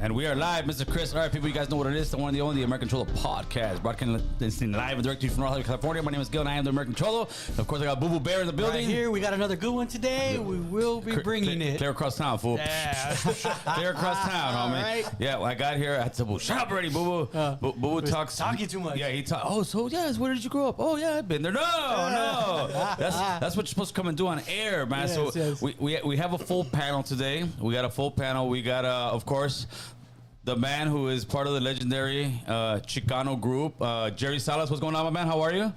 And we are live, Mr. Chris. All right, people, you guys know what it is. The one and the only, the American Cholo podcast. Broadcasting live and directly from Hollywood, California. My name is Gil, and I am the American Cholo. And of course, I got Boo Boo Bear in the building. Right here, we got another good one today. We will be bringing it. Clear across town, fool. Yeah. Clear across town, homie. Right. Yeah, well, I got here. I said, shut up already, Boo Boo. Boo Boo talks. Talking too much. Yeah, he talks. Oh, so, yes, where did you grow up? Oh, yeah, I've been there. No. That's what you're supposed to come and do on air, man. Yes, so we have a full panel today. We got a full panel. We got, of course, the man who is part of the legendary Chicano group, Jerry Salas. What's going on, my man? How are you?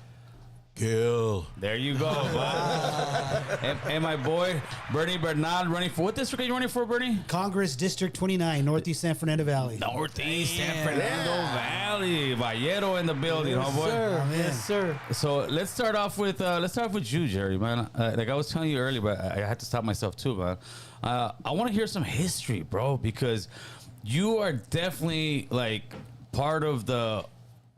Gil. There you go, bud. and my boy, Bernie Bernal, running for, what district are you running for, Bernie? Congress District 29, Northeast San Fernando Valley. Northeast San Fernando Valley. Vallero in the building, homeboy. Sir. Yes, sir. So let's start off with you, Jerry, man. Like I was telling you earlier, but I had to stop myself too, man. I want to hear some history, bro, because you are definitely like part of the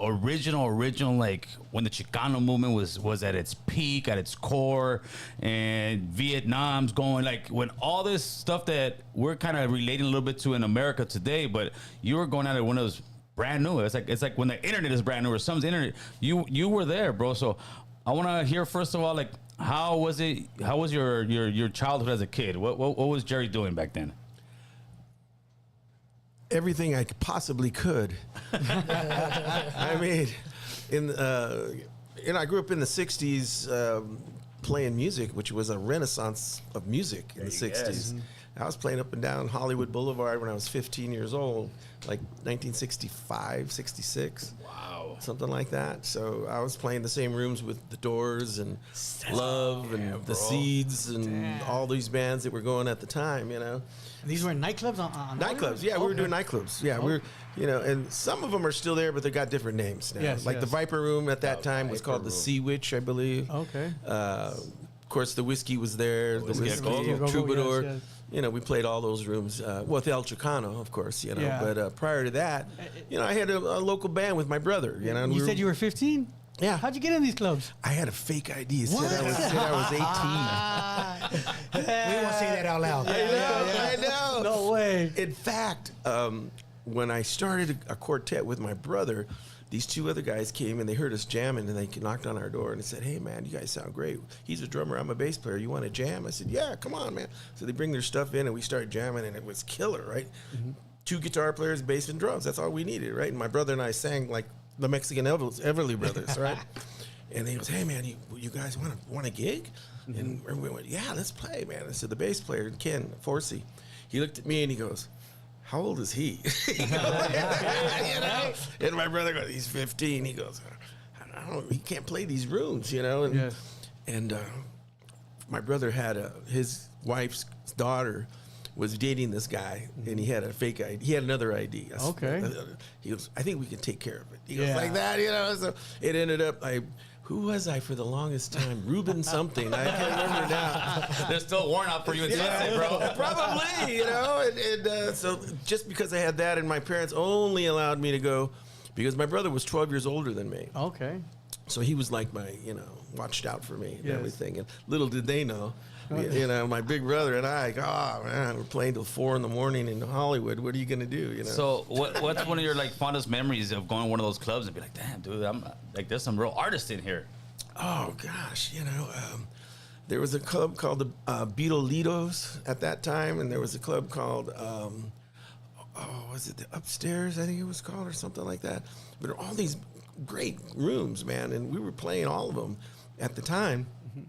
original, like when the Chicano movement was at its peak, at its core, and Vietnam's going, like when all this stuff that we're kind of relating a little bit to in America today, but you were going at it when it was brand new. It's like when the internet is brand new or someone's internet. You were there, bro. So I want to hear first of all, like how was your childhood as a kid? What was Jerry doing back then? Everything I possibly could. I mean, I grew up in the 60s playing music, which was a renaissance of music in the 60s. I was playing up and down Hollywood Boulevard when I was 15 years old, like 1965, 66. Wow. Something like that. So I was playing the same rooms with The Doors and Love and The Seeds and all these bands that were going at the time, you know. These were nightclubs on Nightclubs, yeah, we were doing nightclubs. Yeah, we're, and some of them are still there, but they got different names now. Yes, like the Viper Room at that time was called the Sea Witch, I believe. Okay. Of course, the Whiskey was there. The Whiskey, Go, Troubadour. yes. You know, we played all those rooms with El Chicano, of course. You know, but prior to that, I had a local band with my brother. You know, and you said you were 15. Yeah. How'd you get in these clubs? I had a fake ID. It said I was 18. We won't say that out loud. I know. No way. In fact, when I started a quartet with my brother, these two other guys came and they heard us jamming and they knocked on our door and they said, "Hey man, you guys sound great. He's a drummer, I'm a bass player. You want to jam?" I said, "Yeah, come on, man." So they bring their stuff in and we started jamming and it was killer, right? Mm-hmm. 2 guitar players, bass and drums. That's all we needed, right? And my brother and I sang like the Mexican Everly Brothers, right? And he goes, "Hey man, you guys want a gig?" Mm-hmm. And we went, "Yeah, let's play, man." I said, the bass player, Ken Forsey, he looked at me and he goes, "How old is he?" You know? And my brother goes, "He's 15." He goes, "I don't. He can't play these rooms, you know." And my brother had his wife's daughter was dating this guy, and he had a fake ID. He had another ID. Okay. He goes, "I think we can take care of it." He goes like that, you know. So it ended up who was I for the longest time? Ruben something. I can't remember now. There's still a warrant out for you in Sunset, bro. Probably, you know. And so just because I had that and my parents only allowed me to go because my brother was 12 years older than me. Okay. So he was like my, watched out for me and everything. And little did they know, my big brother and I, oh man, we're playing till 4 a.m. in Hollywood. What are you going to do, So what's one of your like fondest memories of going to one of those clubs and be like, damn, dude, I'm like, there's some real artists in here. Oh gosh, there was a club called the Beatleitos at that time, and there was a club called, was it the Upstairs, I think it was called, or something like that. But all these great rooms, man, and we were playing all of them at the time. Mm-hmm.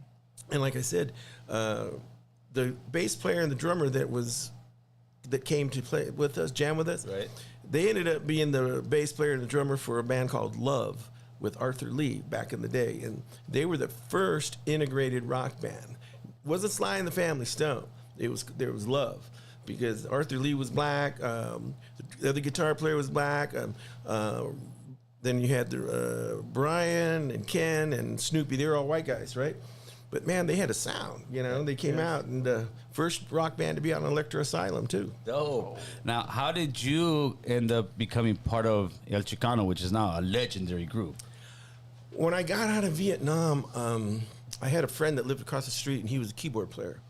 And like I said, the bass player and the drummer that came to play with us, jam with us, right? They ended up being the bass player and the drummer for a band called Love with Arthur Lee back in the day, and they were the first integrated rock band. It wasn't Sly and the Family Stone. There was Love, because Arthur Lee was black. The other guitar player was black. Then you had Brian and Ken and Snoopy. They were all white guys, right? But man, they had a sound. They came out, and the first rock band to be on Electro Asylum too. Dope. Now, how did you end up becoming part of El Chicano, which is now a legendary group? When I got out of Vietnam, I had a friend that lived across the street, and he was a keyboard player.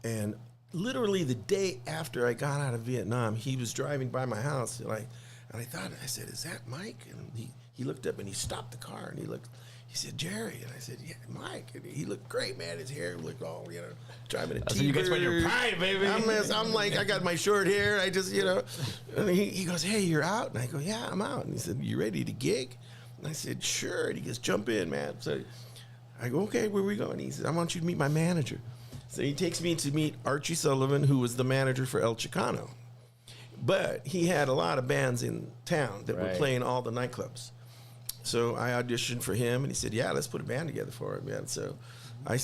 And literally the day after I got out of Vietnam, he was driving by my house, and I thought, I said, "Is that Mike?" And he looked up and he stopped the car and he looked. He said, "Jerry," and I said, "Yeah, Mike." And he looked great, man. His hair looked all, driving a T-bird. So you guys find your pride, baby. I'm like, I got my short hair. I just, And he goes, "Hey, you're out?" And I go, "Yeah, I'm out." And he said, "You ready to gig?" And I said, "Sure." And he goes, "Jump in, man." So I go, "Okay, where are we going?" He says, "I want you to meet my manager." So he takes me to meet Archie Sullivan, who was the manager for El Chicano. But he had a lot of bands in town that were playing all the nightclubs. So I auditioned for him, and he said, "Yeah, let's put a band together for it, man." So I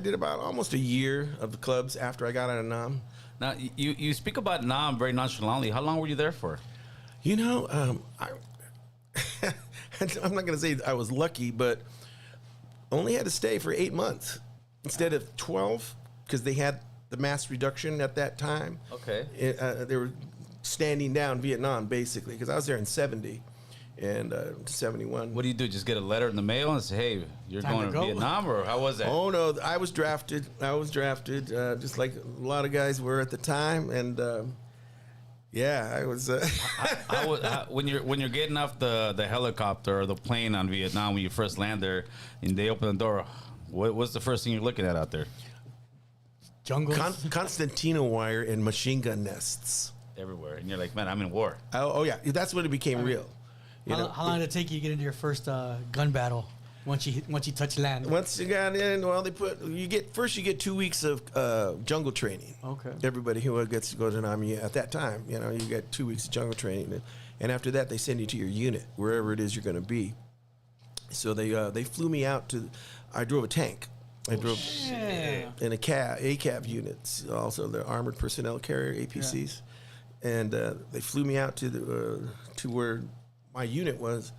did about almost a year of the clubs after I got out of Nam. Now, you speak about Nam very nonchalantly. How long were you there for? I'm not going to say I was lucky, but only had to stay for 8 months instead of 12 because they had the mass reduction at that time. Okay. They were standing down Vietnam, basically, because I was there in 70 and 71. What do you do? Just get a letter in the mail and say, "Hey, you're Time going to to go." Vietnam," or how was that? Oh, no, I was drafted, just like a lot of guys were at the time, and I was... When you're getting off the helicopter or the plane on Vietnam, when you first land there, and they open the door, what's the first thing you're looking at out there? Jungle. Constantino wire and machine gun nests. Everywhere, and you're like, "Man, I'm in war." Oh yeah, that's when it became real. How long did it take you to get into your first gun battle once you touch land? Once you got in, well, you get 2 weeks of jungle training. Okay. Everybody who gets to go to an army at that time, you get 2 weeks of jungle training, and after that they send you to your unit wherever it is you're going to be. So they flew me out to. I drove a tank. I drove in a ACAV units, also the armored personnel carrier (APCs), and they flew me out to where my unit was,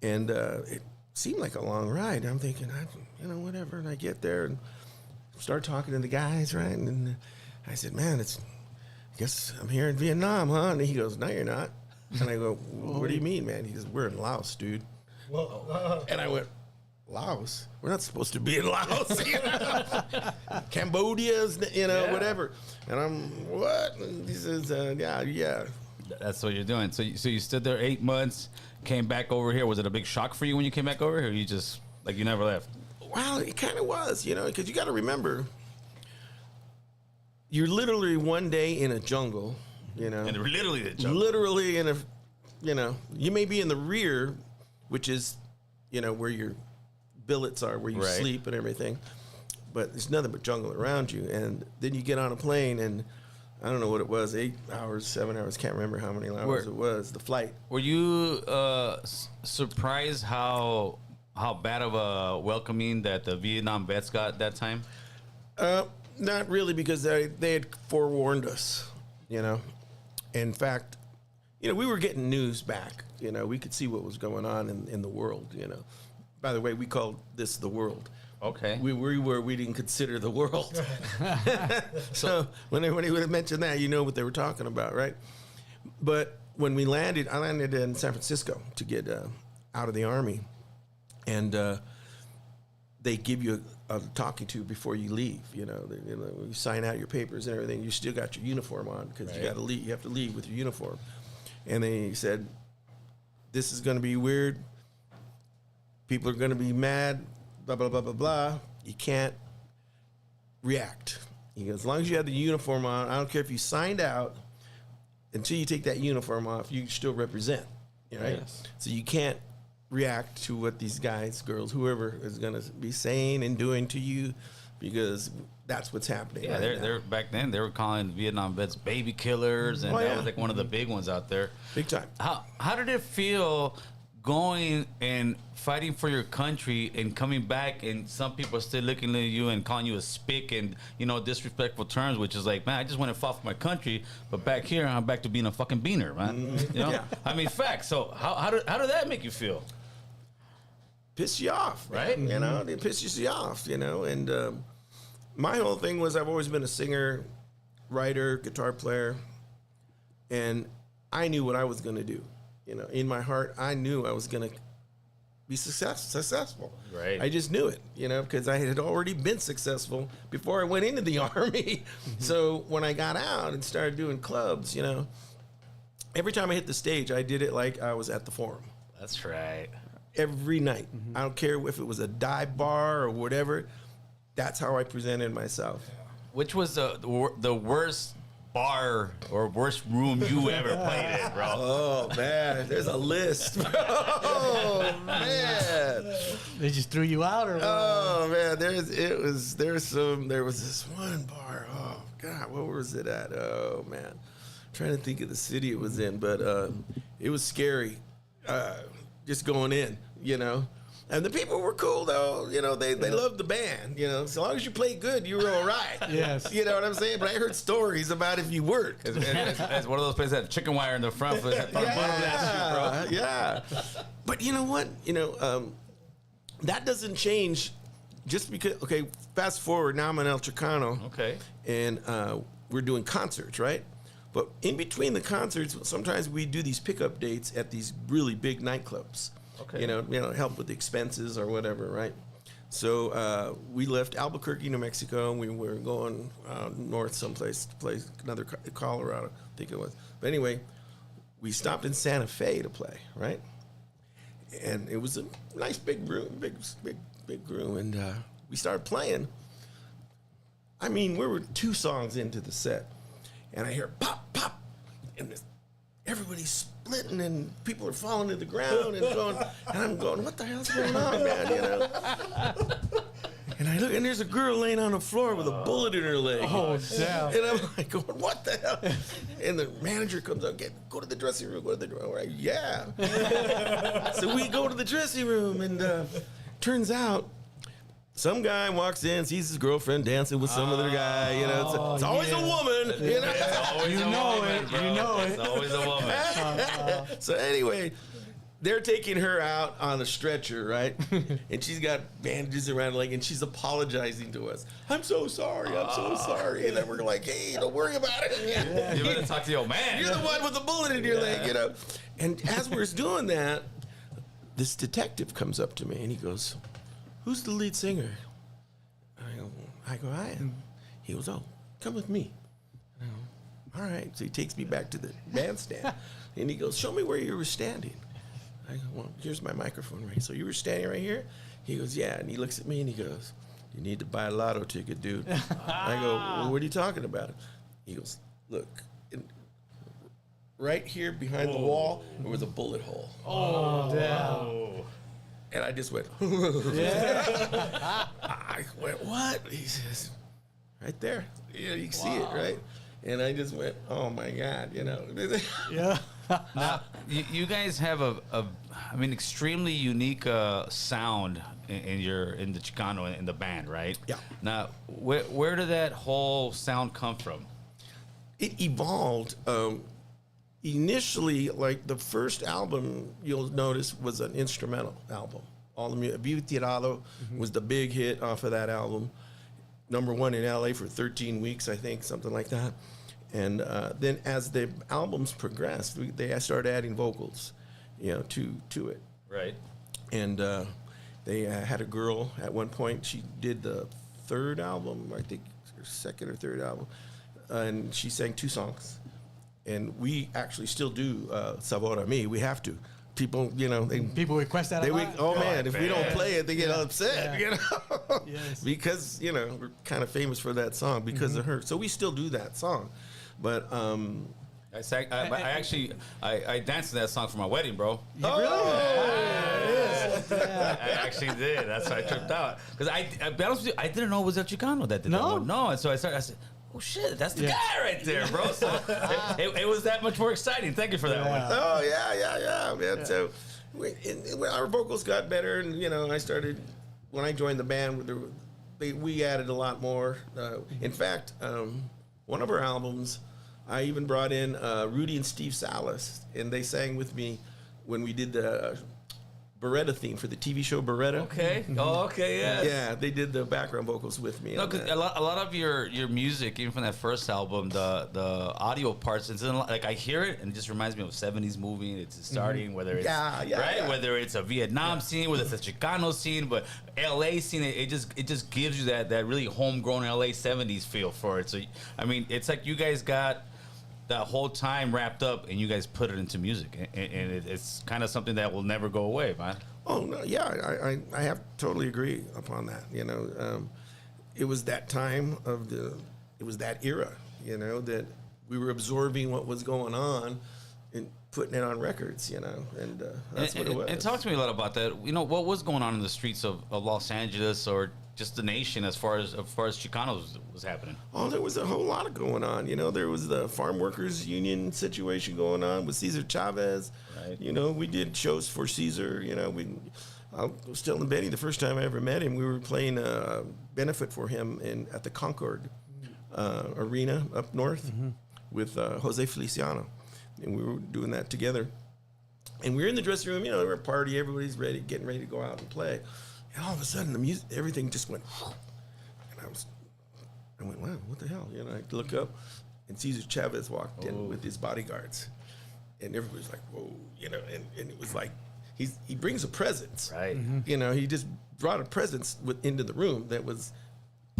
and it seemed like a long ride. I'm thinking, whatever. And I get there and start talking to the guys, right? And I said, "Man, I guess I'm here in Vietnam, huh?" And he goes, "No, you're not." And I go, "What do you mean, man?" He goes, "We're in Laos, dude." And I went, "Laos? We're not supposed to be in Laos." Cambodia's, whatever. And I'm, "What?" And he says, yeah. That's what you're doing. So you stood there 8 months, came back over here. Was it a big shock for you when you came back over here? Or you just, you never left? Well, it kind of was, because you got to remember, you're literally one day in a jungle, And literally the jungle. Literally in a, you may be in the rear, which is, where your billets are, where you sleep and everything. But there's nothing but jungle around you. And then you get on a plane and I don't know what it was, 8 hours, 7 hours, can't remember how many hours it was, the flight. Were you surprised how bad of a welcoming that the Vietnam vets got that time? Not really, because they had forewarned us, In fact, we were getting news back. We could see what was going on in the world, By the way, we called this the world. Okay. We didn't consider the world. So when he would have mentioned that, what they were talking about, right? But when I landed in San Francisco to get out of the Army, and they give you a talking to before you leave. You sign out your papers and everything. You still got your uniform on because you got to leave. You have to leave with your uniform. And they said, "This is going to be weird. People are going to be mad. Blah, blah, blah, blah, blah. You can't react. As long as you have the uniform on, I don't care if you signed out, until you take that uniform off, you still represent, right? Yes. So you can't react to what these guys, girls, whoever is going to be saying and doing to you, because that's what's happening. Yeah, they're back then they were calling Vietnam vets baby killers, and that was like one of the big ones out there. Big time. How did it feel going and fighting for your country and coming back, and some people are still looking at you and calling you a spick and disrespectful terms, which is like, man, I just went and fought for my country, but back here I'm back to being a fucking beaner, man. Yeah. I mean, facts. So how did that make you feel? Piss you off, right? It pisses you off, and my whole thing was I've always been a singer, writer, guitar player, and I knew what I was going to do. In my heart, I knew I was going to be successful. Right. I just knew it, because I had already been successful before I went into the Army. So when I got out and started doing clubs, every time I hit the stage, I did it like I was at the Forum. That's right. Every night. I don't care if it was a dive bar or whatever. That's how I presented myself. Which was the worst bar or worst room you ever played in, bro? Oh man, there's a list. Oh man, They just threw you out, or what? oh man, there was this one bar. Oh god, what was it at? Oh man, I'm trying to think of the city it was in, but it was scary. Just going in, And the people were cool though, they loved the band, As long as you played good, you were all right. Yes. You know what I'm saying? But I heard stories about if you weren't. It's one of those places that had chicken wire in the front. For Yeah. But you know what? That doesn't change just because, okay, fast forward, now I'm in El Chicano. Okay. And we're doing concerts, right? But in between the concerts, sometimes we do these pickup dates at these really big nightclubs. Okay. Help with the expenses or whatever, right? So we left Albuquerque, New Mexico, and we were going north someplace to play another Colorado, I think it was. But anyway, we stopped in Santa Fe to play, right? And it was a nice big room, big room, and we started playing. I mean, we were 2 songs into the set, and I hear pop, pop, and everybody's splitting, and people are falling to the ground, and I'm going, what the hell's going on, man, And I look, and there's a girl laying on the floor with a bullet in her leg. Oh, damn. And I'm like going, what the hell? And the manager comes up, go to the dressing room, go to the dressing room. Like, yeah. So we go to the dressing room, and turns out some guy walks in, sees his girlfriend dancing with some other guy. It's always a woman. You know it. It's always a woman. So anyway, they're taking her out on a stretcher, right? And she's got bandages around her leg, and she's apologizing to us. I'm so sorry. And then we're like, hey, don't worry about it. You better talk to your man. You're the one with the bullet in your leg, And as we're doing that, this detective comes up to me, and he goes, who's the lead singer? I go, I am. He goes, oh, come with me. I go, all right. So he takes me back to the bandstand, and he goes, show me where you were standing. I go, well, here's my microphone, right? So you were standing right here? He goes, yeah. And he looks at me, and he goes, you need to buy a lotto ticket, dude. I go, well, what are you talking about? He goes, look, right here behind the wall, there was a bullet hole. Oh, damn. And I just went, I went, what? He says, right there. Yeah, you can see it, right? And I just went, oh my God, Yeah. Now, you guys have extremely unique sound in the Chicano in the band, right? Yeah. Now, where did that whole sound come from? It evolved. Initially, like the first album, you'll notice was an instrumental album. All the music, Vivo Tirado was the big hit off of that album. #1 in LA for 13 weeks, I think, something like that. And then as the albums progressed, they started adding vocals, to it. Right. And they had a girl at one point. She did the 3rd album, I think, or 2nd or 3rd album, and she sang 2 songs. And we actually still do Sabor a Mi. We have to. People, People request that a lot. Man, if we don't play it, they get upset, Yes. because, we're kind of famous for that song because of her. So we still do that song. But I danced to that song for my wedding, bro. You really? I actually did. That's why I tripped out. Because I'll be honest with you, I didn't know it was El Chicano that did that one. No, and so I said, oh shit, that's the guy right there, bro. So it was that much more exciting. Thank you for that one. Oh yeah, man. Yeah. So when our vocals got better, and when I joined the band, we added a lot more. In fact, one of our albums, I even brought in Rudy and Steve Salas, and they sang with me when we did the Beretta theme for the TV show Beretta. Okay. Oh, okay. Yeah. Yeah, they did the background vocals with me. No, on because that. a lot of your music, even from that first album, the audio parts, it's like I hear it and it just reminds me of '70s movie. It's starting whether it's whether it's a Vietnam scene, whether it's a Chicano scene, but LA scene. It just gives you that really homegrown LA '70s feel for it. So I mean, it's like you guys got that whole time wrapped up and you guys put it into music, and it's kind of something that will never go away, man. Oh no, yeah, I have totally agree upon that. You know, it was that time of it was that era. You know, that we were absorbing what was going on and putting it on records. You know, and that's what it was. And talk to me a lot about that. You know, what was going on in the streets of Los Angeles or just the nation as far as Chicanos was happening? Oh, there was a whole lot of going on. You know, there was the farm workers union situation going on with Cesar Chavez. Right. You know, we did shows for Cesar. You know, I was telling Benny the first time I ever met him, we were playing a benefit for him at the Concord Arena up north with Jose Feliciano. And we were doing that together. And we were in the dressing room, you know, we're a party, everybody's getting ready to go out and play. And all of a sudden, the music, everything just went, and I went, wow, what the hell? You know, I look up, and Cesar Chavez walked in with his bodyguards, and everybody's like, whoa, you know, and it was like, he brings a presence, right? You know, he just brought a presence into the room that was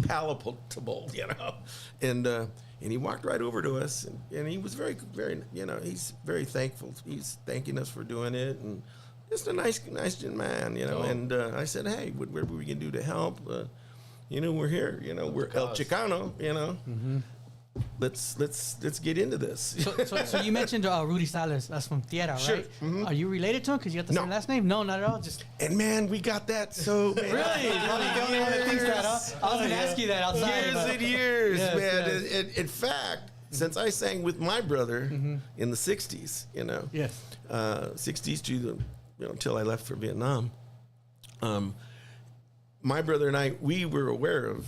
palatable, you know, and he walked right over to us, and he was very, very, you know, he's very thankful. He's thanking us for doing it, and just a nice man, you know. And I said, hey, what we can do to help? You know, we're here. You know, we're El Chicano. You know, let's get into this. So you mentioned Rudy Salas. That's from Tierra, Sure. right? Mhm. Are you related to him? Because you got the No. same last name? No, not at all. Just And man, we got that so really. The only one that thinks that, huh? I was gonna ask you that outside. years but- and years, Yes, man. yes. And in fact, since I sang with my brother in the '60s, you know, Yes. '60s to the, you know, until I left for Vietnam, my brother and I, we were aware of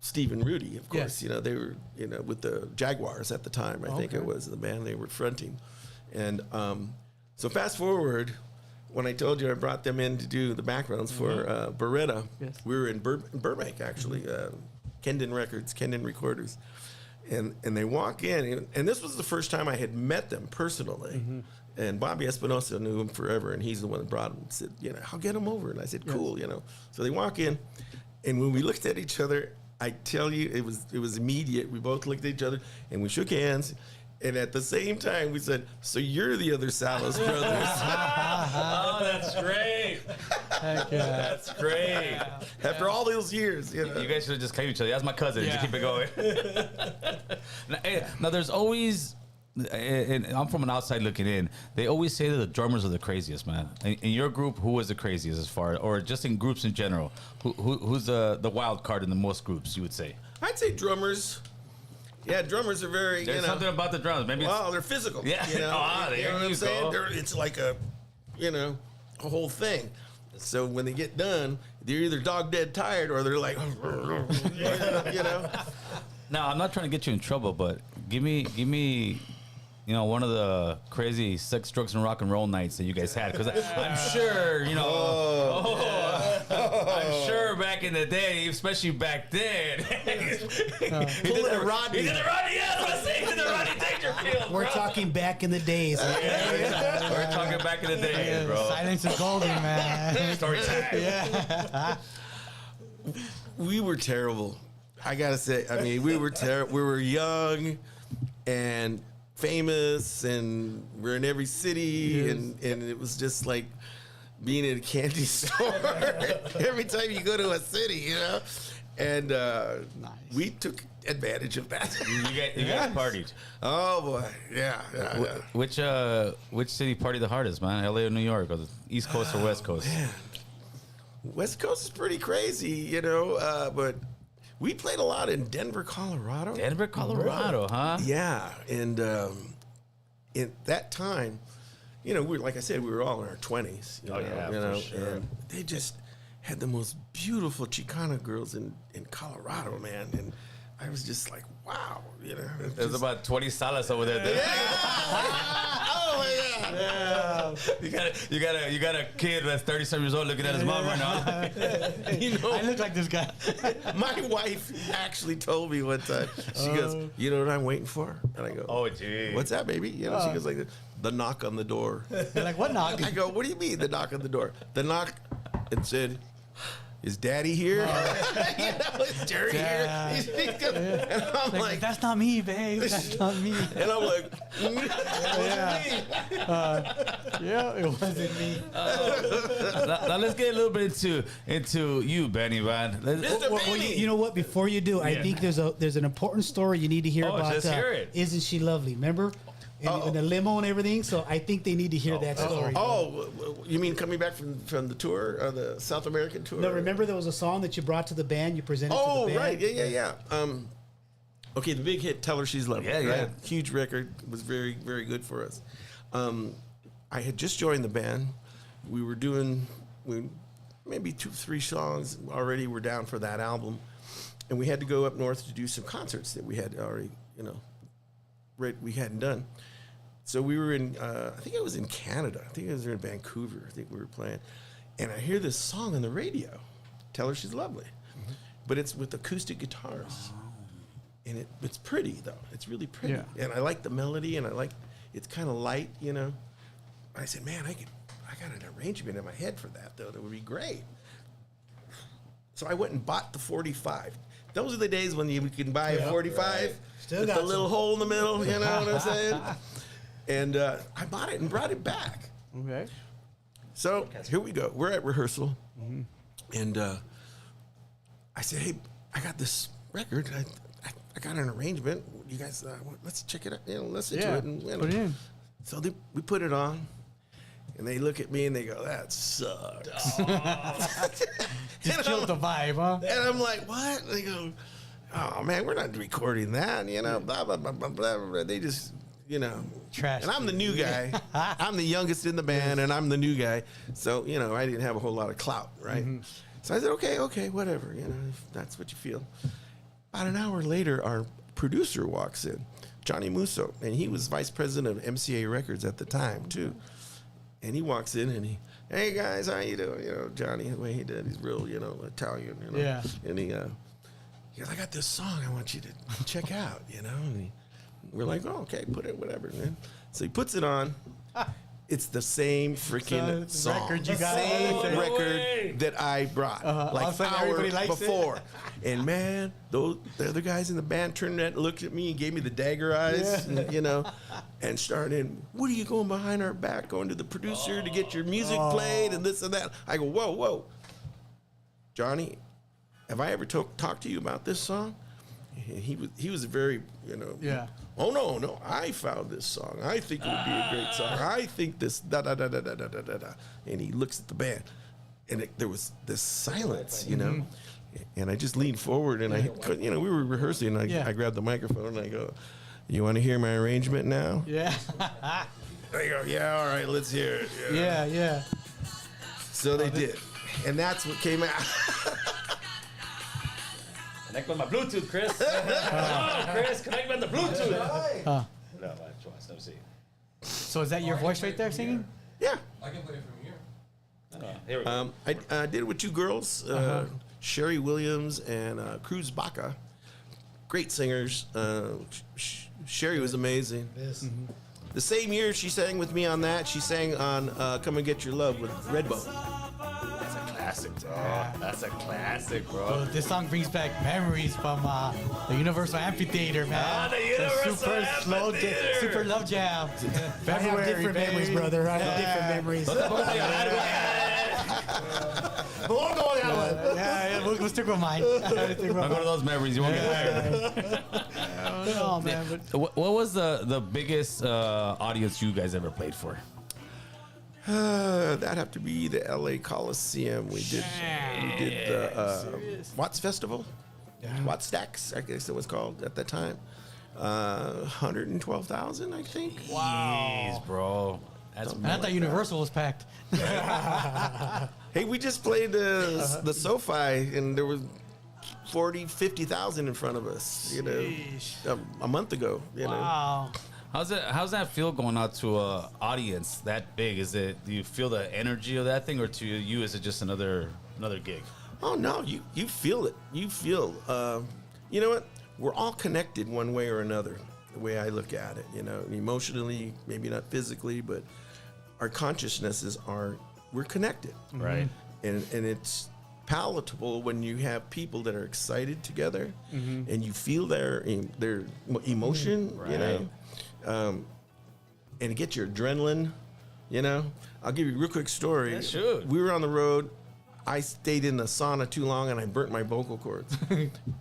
Steve and Rudy, of course. Yes. You know, they were, you know, with the Jaguars at the time. I think it was the band they were fronting. And so fast forward, when I told you I brought them in to do the backgrounds for Beretta, Yes. we were in Burbank, actually, Kendon Records, Kendon Recorders. And they walk in, and this was the first time I had met them personally. And Bobby Espinosa knew him forever, and he's the one that brought him. And said, you know, I'll get him over. And I said, cool, you know. So they walk in, and when we looked at each other, I tell you, it was immediate. We both looked at each other, and we shook hands. And at the same time, we said, so you're the other Salas brothers. Oh, that's great. Heck yeah. That's great. After all those years, you know. You guys should have just claimed each other. That's my cousin. Yeah. Just keep it going. Now, there's always, and I'm from an outside looking in, they always say that the drummers are the craziest, man. In your group, who was the craziest as far, or just in groups in general? Who's the wild card in the most groups, you would say? I'd say drummers. Yeah, drummers are very, There's you know. something about the drums. Maybe it's, Well, they're physical. Yeah. You know, There you know what I'm you saying? go. It's like a, you know, a whole thing. So when they get done, they're either dog dead tired or they're like, you know. now, I'm not trying to get you in trouble, but give me, you know, one of the crazy sex, drugs, and rock and roll nights that you guys had, because I'm sure, you know, I'm sure back in the day, especially back then, he did a Rodney. He did the Rodney. Yeah, that's what I'm saying. He did the Rodney Dangerfield. We're talking back in the days. We're talking back in the day, bro. Silence is golden, man. Story time. Yeah. We were terrible. I gotta say, I mean, we were terrible. We were young and famous, and we're in every city, and it was just like being in a candy store every time you go to a city, you know. And we took advantage of that. You guys partied. Oh boy, yeah. Which city partied the hardest, man? LA or New York, or the East Coast or West Coast? Man. West Coast is pretty crazy, you know, but we played a lot in Denver, Colorado. Denver, Colorado, huh? Yeah, and in that time, you know, like I said, we were all in our 20s. You know, for sure. And they just had the most beautiful Chicano girls in Colorado, man. And I was just like, wow, you know. There's about 20 Salas over there. Oh my God. You got a kid that's 37 years old looking at his mom right now. You know, I look like this guy. my wife actually told me one time. She goes, "You know what I'm waiting for?" And I go, Oh, gee. "What's that, baby?" You know, she goes like, "The knock on the door." They're like, what knock? I go, "What do you mean the knock on the door?" The knock, and said, "Is Daddy here?" You know, is Jerry Yeah. here? And I'm like, That's not me, babe. That's not me. and I'm like, Yeah, it wasn't me. Now let's get a little bit into you, Benny, man. Mr. Benny. You know what? Before you do, I think there's an important story you need to hear Oh, about. just hear it. Isn't she lovely? Remember? And the limo and everything. So I think they need to hear that story. Oh, you mean coming back from the tour, the South American tour? No, remember there was a song that you brought to the band. You presented to Oh, the band. right. Yeah. Okay, the big hit, Tell Her She's Lovely. Yeah, right? yeah. Huge record. Was very, very good for us. I had just joined the band. We were doing maybe 2-3 songs already were down for that album. And we had to go up north to do some concerts that we had already, we hadn't done. So we were in, I think it was in Canada. I think it was in Vancouver. I think we were playing. And I hear this song on the radio, Tell Her She's Lovely. Mm-hmm. But it's with acoustic guitars. And it's pretty, though. It's really pretty. Yeah. And I like the melody, and it's kind of light, I said, man, I got an arrangement in my head for that, though. That would be great. So I went and bought the 45. Those are the days when you can buy a 45 right. Still with got a little hole in the middle, you know what I'm saying? And I bought it and brought it back. Okay. So here we go. We're at rehearsal, and I said, "Hey, I got this record. I got an arrangement. You guys, let's check it out. Listen to it and put it in. So we put it on, and they look at me and they go, "That sucks." Just killed the vibe, huh? And I'm like, "What?" They go, "Oh man, we're not recording that." Blah blah blah blah blah. Blah. They just. Trash. And I'm the new guy. I'm the youngest in the band, and I'm the new guy. So, I didn't have a whole lot of clout, right? Mm-hmm. So I said, okay, whatever, if that's what you feel. About an hour later, our producer walks in, Johnny Musso, and he was vice president of MCA Records at the time, too. And he walks in, and hey, guys, how you doing? Johnny, the way he did, he's real, Italian, Yeah. And he goes, I got this song I want you to check out, and we're like, oh, okay, put it, whatever, man. So he puts it on. It's the same freaking song. Record you got. Same No record that I brought like hours before. And man, the other guys in the band turned and looked at me and gave me the dagger eyes, and started, what are you going behind our back, going to the producer to get your music played and this and that? I go, whoa. Johnny, have I ever talked to you about this song? And he was very, Yeah. Oh no! I found this song. I think it would be a great song. I think this da da da da da da da da. And he looks at the band, and there was this silence, And I just leaned forward, and we were rehearsing. And I grabbed the microphone and I go, "You want to hear my arrangement now?" Yeah. They go, "Yeah, all right, let's hear it." Yeah. So they did, and that's what came out. Connect with my Bluetooth, Chris. Chris, connect with the Bluetooth. Huh. No, let me see. So is that your voice right there singing? Yeah. I can play it from here. Here we go. I did it with 2 girls, Sherry Williams and Cruz Baca. Great singers. Sherry was amazing. Yes. The same year she sang with me on that, she sang on Come and Get Your Love with Redbone. Classic, bro. That's a classic, bro. Well, this song brings back memories from the Universal Amphitheater, man. the Universal super slow, Amphitheater. super love jam. I have different memories, brother. I have different memories. Yeah, we'll stick with mine. Don't go to those memories. You won't get tired. Oh man, but What was the biggest audience you guys ever played for? That'd have to be the LA Coliseum. We did the Watts Festival. Watts Stacks, I guess it was called at that time. 112,000, I think. Jeez, bro. That's I thought Universal was packed. Hey, we just played the SoFi, and there was 40, 50,000 in front of us, a month ago. Wow. How's that feel going out to a audience that big? Do you feel the energy of that thing, or to you is it just another gig? Oh no, you feel it. You feel. You know what? We're all connected one way or another. The way I look at it, emotionally, maybe not physically, but our consciousnesses we're connected, Right. and it's palatable when you have people that are excited together, and you feel their emotion, Right. And it gets your adrenaline. I'll give you a real quick story. Yeah, sure. We were on the road. I stayed in the sauna too long and I burnt my vocal cords.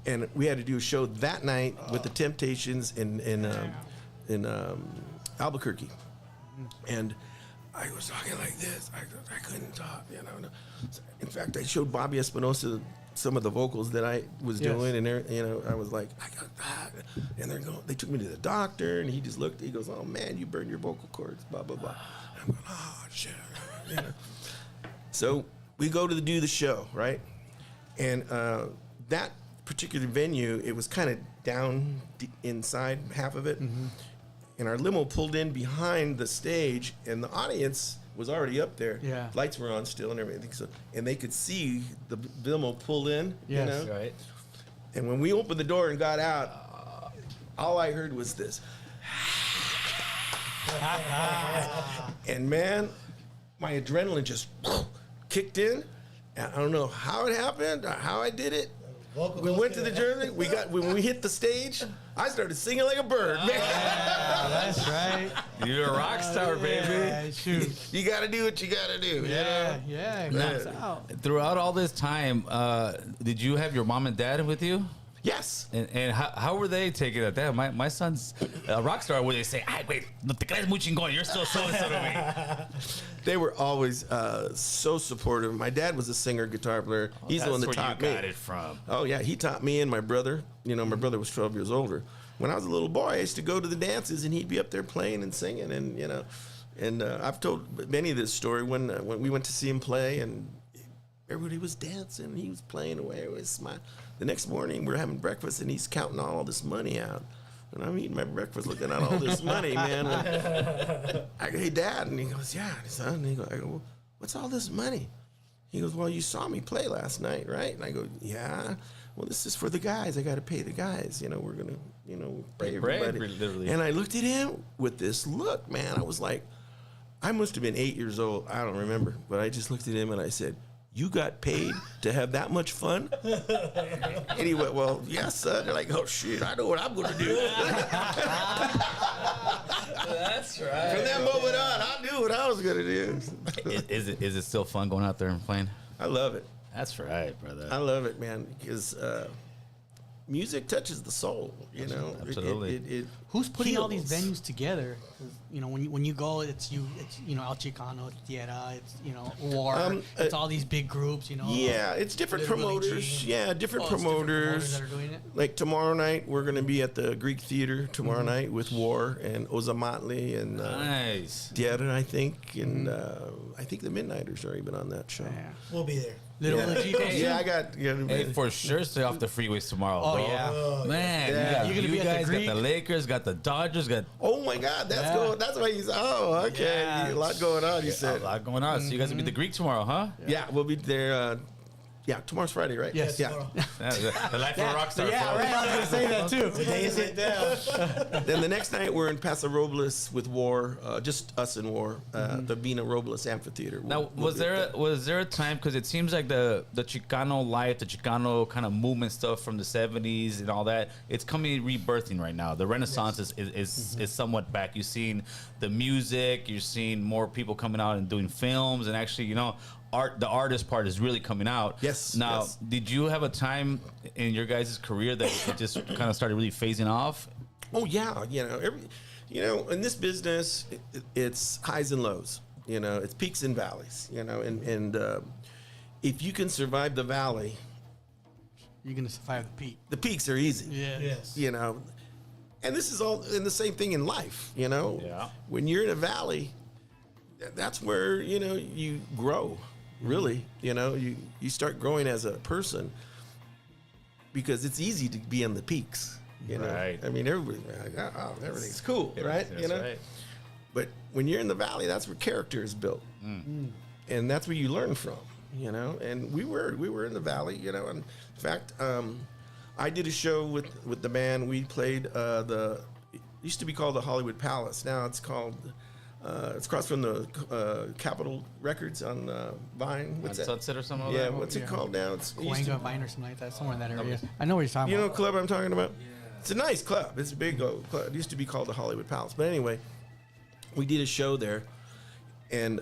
And we had to do a show that night with the Temptations in Albuquerque. And I was talking like this. I couldn't talk, In fact, I showed Bobby Espinosa some of the vocals that I was doing, and I was like, I got that. And they took me to the doctor, and he just looked. He goes, "Oh man, you burned your vocal cords." Blah blah blah. I'm going, "Oh shit." So we go to do the show, right? And that particular venue, it was kind of down inside half of it. And our limo pulled in behind the stage, and the audience was already up there. Yeah. Lights were on still and everything. So, and they could see the limo pull in, Yes. Right. And when we opened the door and got out, all I heard was this. And man, my adrenaline just kicked in. And I don't know how it happened or how I did it. We went to the journey. When we hit the stage, I started singing like a bird. Man. Yeah, that's right. You're a rock star, baby. Yeah, shoot. You got to do what you got to do. Yeah, it comes out. Throughout all this time, did you have your mom and dad with you? Yes. And how were they taking it? That my son's a rock star. Where they say, "Ay, wait, no te crees muy chingón. You're still so and so to me." They were always so supportive. My dad was a singer, guitar player. He's the one that That's where taught you me. got it from. Oh yeah, he taught me and my brother. My brother was 12 years older. When I was a little boy, I used to go to the dances, and he'd be up there playing and singing, and I've told many of this story when we went to see him play, and everybody was dancing, he was playing away, it was smiling. The next morning, we're having breakfast, and he's counting all this money out. And I'm eating my breakfast looking at all this money, man. And I go, "Hey, Dad." And he goes, "Yeah, son." And I go, "Well, what's all this money?" He goes, "Well, you saw me play last night, right?" And I go, "Yeah. Well, this is for the guys. I got to pay the guys. We're going to pay everybody." Literally. And I looked at him with this look, man. I was like, I must have been 8 years old. I don't remember. But I just looked at him and I said, "You got paid to have that much fun?" And he went, "Well, yes, son." They're like, "Oh, shit, I know what I'm going to do." That's right. From that moment on, I knew what I was going to do. Is it still fun going out there and playing? I love it. That's right, brother. I love it, man, because music touches the soul, Absolutely. It Who's putting all these heals. venues together? 'Cause, when you go, it's El Chicano, it's Tierra, it's War, it's all these big groups, Yeah, it's different Little Willie promoters. G. Yeah, different Oh, it's different promoters. that are doing it. Like tomorrow night, we're going to be at the Greek Theater tomorrow night with War and Ozamatli and Nice. Tierra, I think. And I think the Midnighters are even on that show. Yeah. We'll be there. Little Yeah. Willie G goes Yeah, too? I got. Hey, for sure, stay off the freeways tomorrow, Oh, bro. yeah. Man, Yeah. you You're gonna be at the guys got Greek? the Lakers, got the Dodgers, got Oh my God, that's Yeah. going. That's why he's. Oh, okay. Yeah. A lot going on. You a said. lot going on. So you guys will be the Greek tomorrow, huh? Yeah, we'll be there. Yeah, tomorrow's Friday, right? Yes. Yeah. Tomorrow. The life of a rock star. Yeah, folks. right. I was gonna say that too. Today is it. Then the next night we're in Paso Robles with War, just us and War, the Vina Robles Amphitheater. Now, We'll was be at there a time, because it seems like the Chicano life, the Chicano kind of movement stuff from the 70s and all that, it's coming rebirthing right now. The Renaissance is somewhat back. You've seen the music, you're seeing more people coming out and doing films, and actually, the artist part is really coming out. Yes, Now, yes. did you have a time in your guys' career that it just kind of started really phasing off? Oh yeah, in this business, it's highs and lows. It's peaks and valleys. And if you can survive the valley, You're gonna survive the peak. the peaks are easy. Yeah. Yes. And this is all in the same thing in life. Yeah. When you're in a valley, that's where you grow. Really, you start growing as a person because it's easy to be on the peaks. You know, Right. I mean, everybody, everything's cool, right? That's you know, right. but when you're in the valley, that's where character is built, and that's where you learn from. You know, and we were in the valley. You know, and in fact, I did a show with the band. We played it used to be called the Hollywood Palace. Now it's called. It's across from the Capitol Records on Vine. What's On that? Sunset or something like Yeah, that? what's it called now? It used to- Cahuenga Vine or something like that, somewhere in that area. I know what you're talking You know about. what club I'm talking about? It's a nice club. It's a big old club. It used to be called the Hollywood Palace. But anyway, we did a show there, and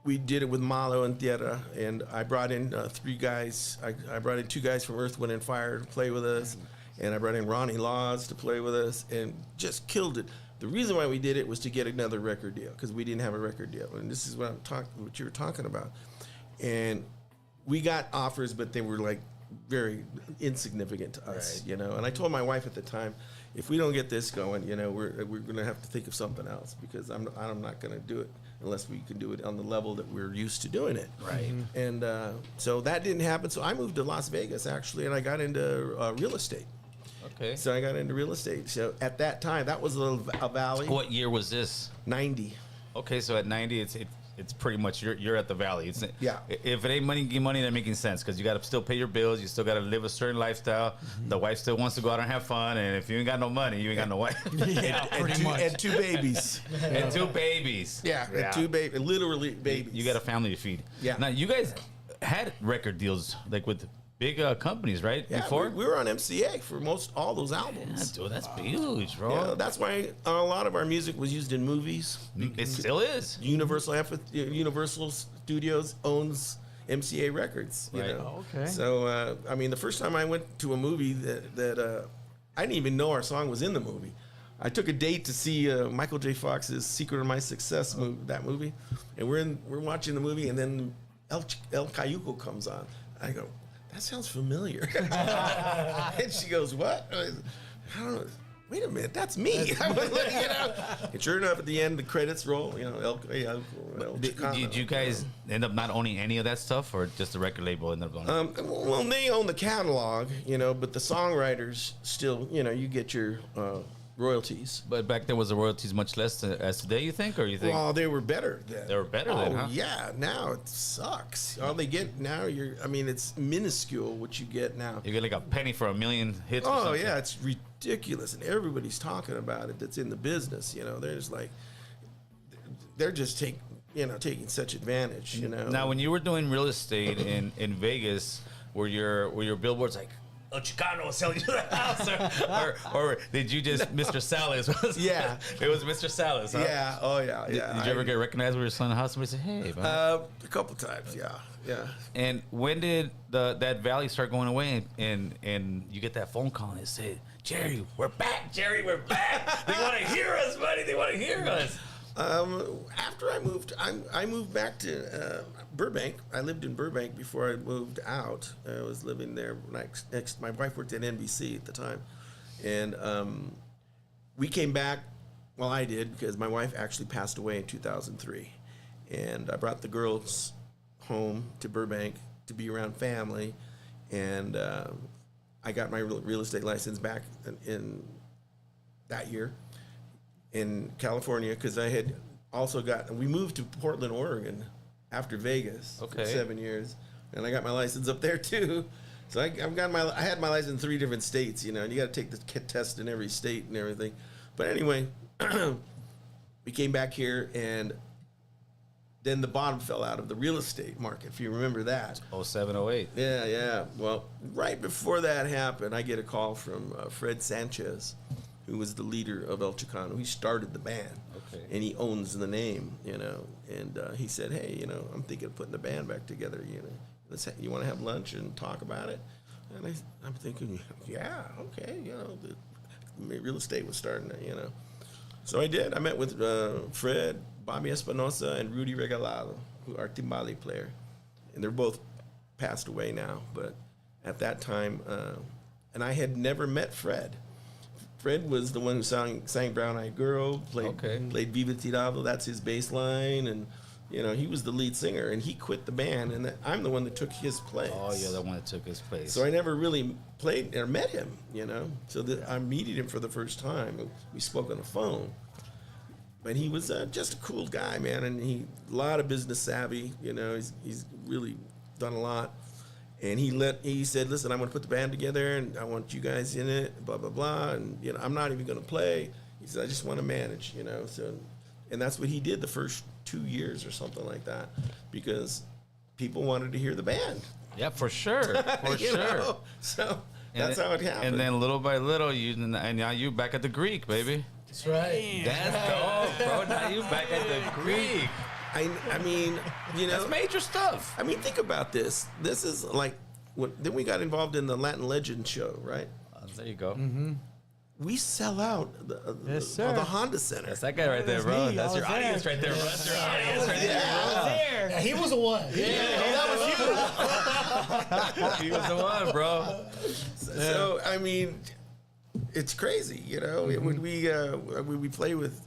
we did it with Malo and Tierra, and I brought in 3 guys. I brought in 2 guys from Earth, Wind, and Fire to play with us, and I brought in Ronnie Laws to play with us, and just killed it. The reason why we did it was to get another record deal, because we didn't have a record deal, and this is what what you were talking about. And we got offers, but they were like very insignificant to us, you know. And I told my wife at the time, if we don't get this going, you know, we're going to have to think of something else, because I'm not going to do it unless we can do it on the level that we're used to doing it. Right. And so that didn't happen. So I moved to Las Vegas actually, and I got into real estate. Okay. So I got into real estate. So at that time, that was a valley. What year was this? 90. Okay, so at 90, it's pretty much you're at the valley. It's Yeah. If it ain't money, get money, that making sense, because you got to still pay your bills. You still got to live a certain lifestyle. The wife still wants to go out and have fun, and if you ain't got no money, you ain't got no wife. Yeah, pretty much. And 2 babies. And 2 babies. Yeah, and 2 babies, literally babies. You got a family to feed. Yeah. Now you guys had record deals like with big companies, right? Yeah, Before. we were on MCA for most all those Yeah, albums. dude, that's huge, bro. Yeah, that's why a lot of our music was used in movies. It still is. Universal Studios owns MCA Records. You Right. know? Oh, okay. So I mean, the first time I went to a movie that I didn't even know our song was in the movie. I took a date to see Michael J. Fox's Secret of My Success movie, and we're watching the movie, and then El Cayuco comes on. I go, that sounds familiar. And she goes, what? I don't know. Wait a minute, that's me. I was like, you know. And sure enough, at the end, the credits roll. You know, El Did Chicano. you guys end up not owning any of that stuff, or just the record label ended up owning? Well, they own the catalog, you know, but the songwriters still, you know, you get your royalties. But back then, was the royalties much less as today? You think, or you think? Well, they were better then. They were better then, huh? Yeah, now it sucks. All they get now, it's minuscule what you get now. You get like a penny for a million hits. or Oh something. yeah, it's ridiculous, and everybody's talking about it. That's in the business, you know. They're just taking such advantage, you know. Now, when you were doing real estate in Vegas, were your billboards like, "Oh, Chicano will sell you the house," or did you just Mr. Salas? Yeah. It was Mr. Salas. Huh? Yeah. Oh yeah. Yeah. Did you ever get recognized when you were selling a house? Somebody said, "Hey, man." A couple times. Yeah. Yeah. And when did that valley start going away, and you get that phone call and it said, "Jerry, we're back. Jerry, we're back. They want to hear us, buddy. They want to hear us." After I moved back to Burbank. I lived in Burbank before I moved out. I was living there next. My wife worked at NBC at the time, and we came back. Well, I did, because my wife actually passed away in 2003, and I brought the girls home to Burbank to be around family, and I got my real estate license back in that year in California, because I had also we moved to Portland, Oregon after Vegas for Okay. 7 years, and I got my license up there too. So I had my license in 3 different states, you know, and you got to take the test in every state and everything. But anyway, we came back here, and then the bottom fell out of the real estate market, if you remember that. 07, 08. Yeah, yeah. Well, right before that happened, I get a call from Fred Sanchez, who was the leader of El Chicano. He started the band, Okay. and he owns the name, you know. And he said, "Hey, you know, I'm thinking of putting the band back together. You know, you want to have lunch and talk about it?" And I'm thinking, "Yeah, okay." You know, the real estate was starting to, you know. So I did. I met with Fred, Bobby Espinosa, and Rudy Regalado, who are timbale player, and they're both passed away now. But at that time, and I had never met Fred. Fred was the one who sang Brown Eyed Girl, played Viva Tirado, that's his bass line, and You know, he was the lead singer, and he quit the band, and I'm the one that took his place. Oh, you're the one that took his place. So I never really played or met him, you know. So I'm meeting him for the first time. We spoke on the phone. But he was just a cool guy, man, and a lot of business savvy, you know. He's really done a lot. And he said, listen, I'm going to put the band together, and I want you guys in it, blah, blah, blah. And, you know, I'm not even going to play. He said, I just want to manage, you know. So, and that's what he did the first 2 years or something like that, because people wanted to hear the band. Yeah, for sure. For You sure. know? So that's how it happened. And then little by little, and now you back at the Greek, baby. That's right. That's dope, bro. Now you back at the Greek. I mean, you know. That's major stuff. I mean, think about this. This is like, then we got involved in the Latin Legend show, right? There you go. Mm-hmm. We sell out the Yes, sir. the Honda Center. That's that guy right there, bro. me. That's I your was there. audience right there, bro. That's your audience right there. Yeah, he was the one. there. He was the one, bro. So I mean, it's crazy, you know. When we play with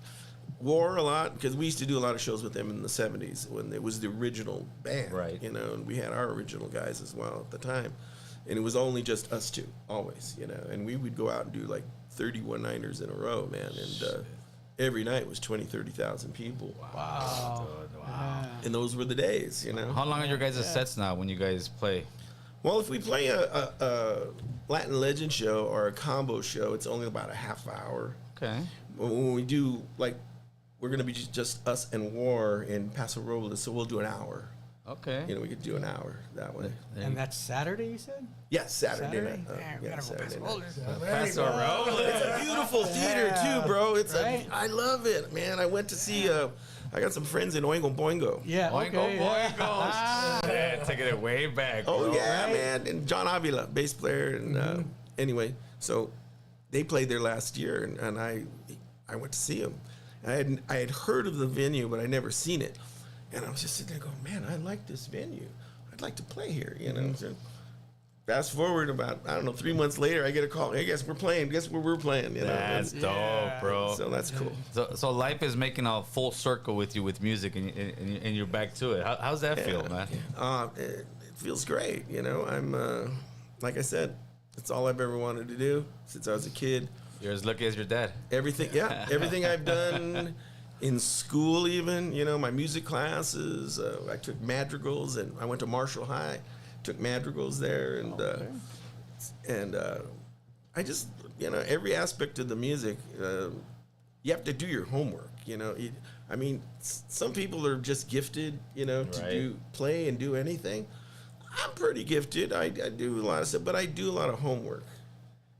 War a lot, because we used to do a lot of shows with them in the '70s when it was the original band, Right. You know, and we had our original guys as well at the time, and it was only just us two, always, you know. And we would go out and do like 31 nighters in a row, man, and every night was 20,000-30,000 people. Wow. And those were the days, you know. How long are your guys' sets now when you guys play? Well, if we play a Latin Legend show or a combo show, it's only about a half hour. Okay. When we do, like, we're going to be just us and War in Paso Robles, so we'll do an hour. Okay. You know, we could do an hour that way. And that's Saturday, you said? Yes, Saturday Saturday? night. Man, we Yeah, gotta go Saturday past night. Rollers. Paso Robles. It's a beautiful theater, too, bro. It's Right. I love it, man. I went to see, I got some friends in Oingo Boingo. Yeah, Boingo, okay. boingo. Yeah, taking it way back, bro. Oh, yeah, man. And John Avila, bass player. And anyway, so they played there last year, and I went to see them. I had heard of the venue, but I never seen it. And I was just sitting there going, man, I like this venue. I'd like to play here, you know. So fast forward about, I don't know, 3 months later, I get a call. Hey, guess we're playing. Guess where we're playing, you know. That's dope, bro. So that's cool. So life is making a full circle with you with music, and you're back to it. How's that feel, man? It feels great, you know. I'm, like I said, it's all I've ever wanted to do since I was a kid. You're as lucky as your dad. Everything I've done in school, even, you know, my music classes. I took madrigals, and I went to Marshall High, took madrigals there, and I just, you know, every aspect of the music, you have to do your homework, you know. I mean, some people are just gifted, you know, to play and do anything. I'm pretty gifted. I do a lot of stuff, but I do a lot of homework.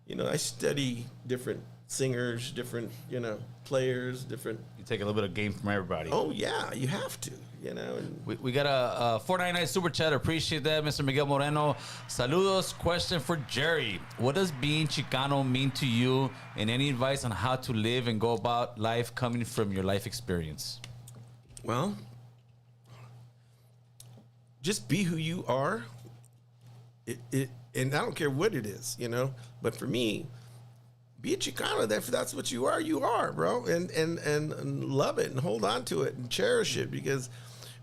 You know, I study different singers, different, you know, players, different. You take a little bit of game from everybody. Oh, yeah, you have to, you know. And We got a 499 super chat. Appreciate that, Mr. Miguel Moreno. Saludos. Question for Jerry. What does being Chicano mean to you, and any advice on how to live and go about life coming from your life experience? well, just be who you are. And I don't care what it is, you know. But for me, be a Chicano. If that's what you are, bro. And love it and hold on to it and cherish it, because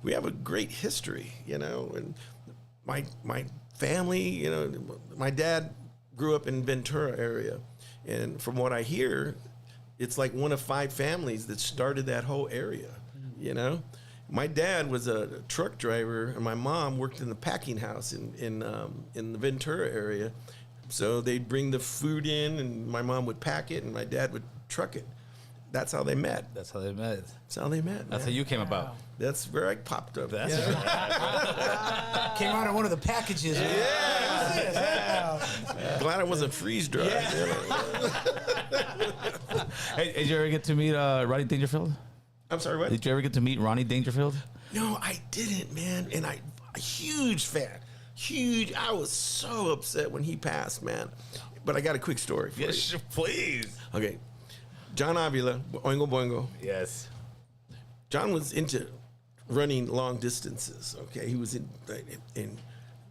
we have a great history, you know. And my family, you know, my dad grew up in Ventura area, and from what I hear, it's like one of 5 families that started that whole area, you know. My dad was a truck driver, and my mom worked in the packing house in the Ventura area. So they'd bring the food in, and my mom would pack it, and my dad would truck it. That's how they met. That's how they met. That's how they met. That's man. how you came about. That's where I popped up. That's Came out of one of the packages. Glad I wasn't freeze dried. Hey, did you ever get to meet Ronnie Dangerfield? I'm sorry, what? Did you ever get to meet Ronnie Dangerfield? No, I didn't, man. And a huge fan. Huge. I was so upset when he passed, man. But I got a quick story for you. Yes, please. Okay. John Avila, Oingo Boingo. Yes. John was into running long distances. Okay, he was in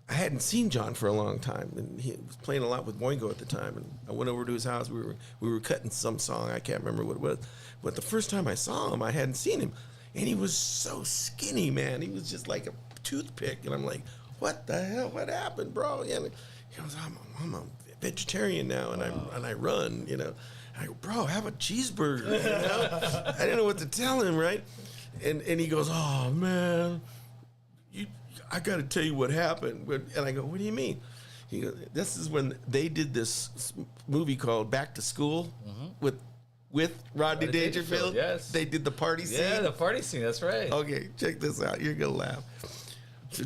I hadn't seen John for a long time, and he was playing a lot with Boingo at the time. And I went over to his house. We were cutting some song. I can't remember what it was. But the first time I saw him, I hadn't seen him. and he was so skinny, man. He was just like a toothpick, and I'm like, what the hell? What happened, bro? And he goes, I'm a vegetarian now, and I run, you know. I go, bro, have a cheeseburger. You know? I didn't know what to tell him, right? And he goes, oh man, I got to tell you what happened. And I go, what do you mean? He goes, this is when they did this movie called Back to School with Rodney Dangerfield. Yes, they did the party scene. Yeah, the party scene. That's right. Okay, check this out. You're gonna laugh. So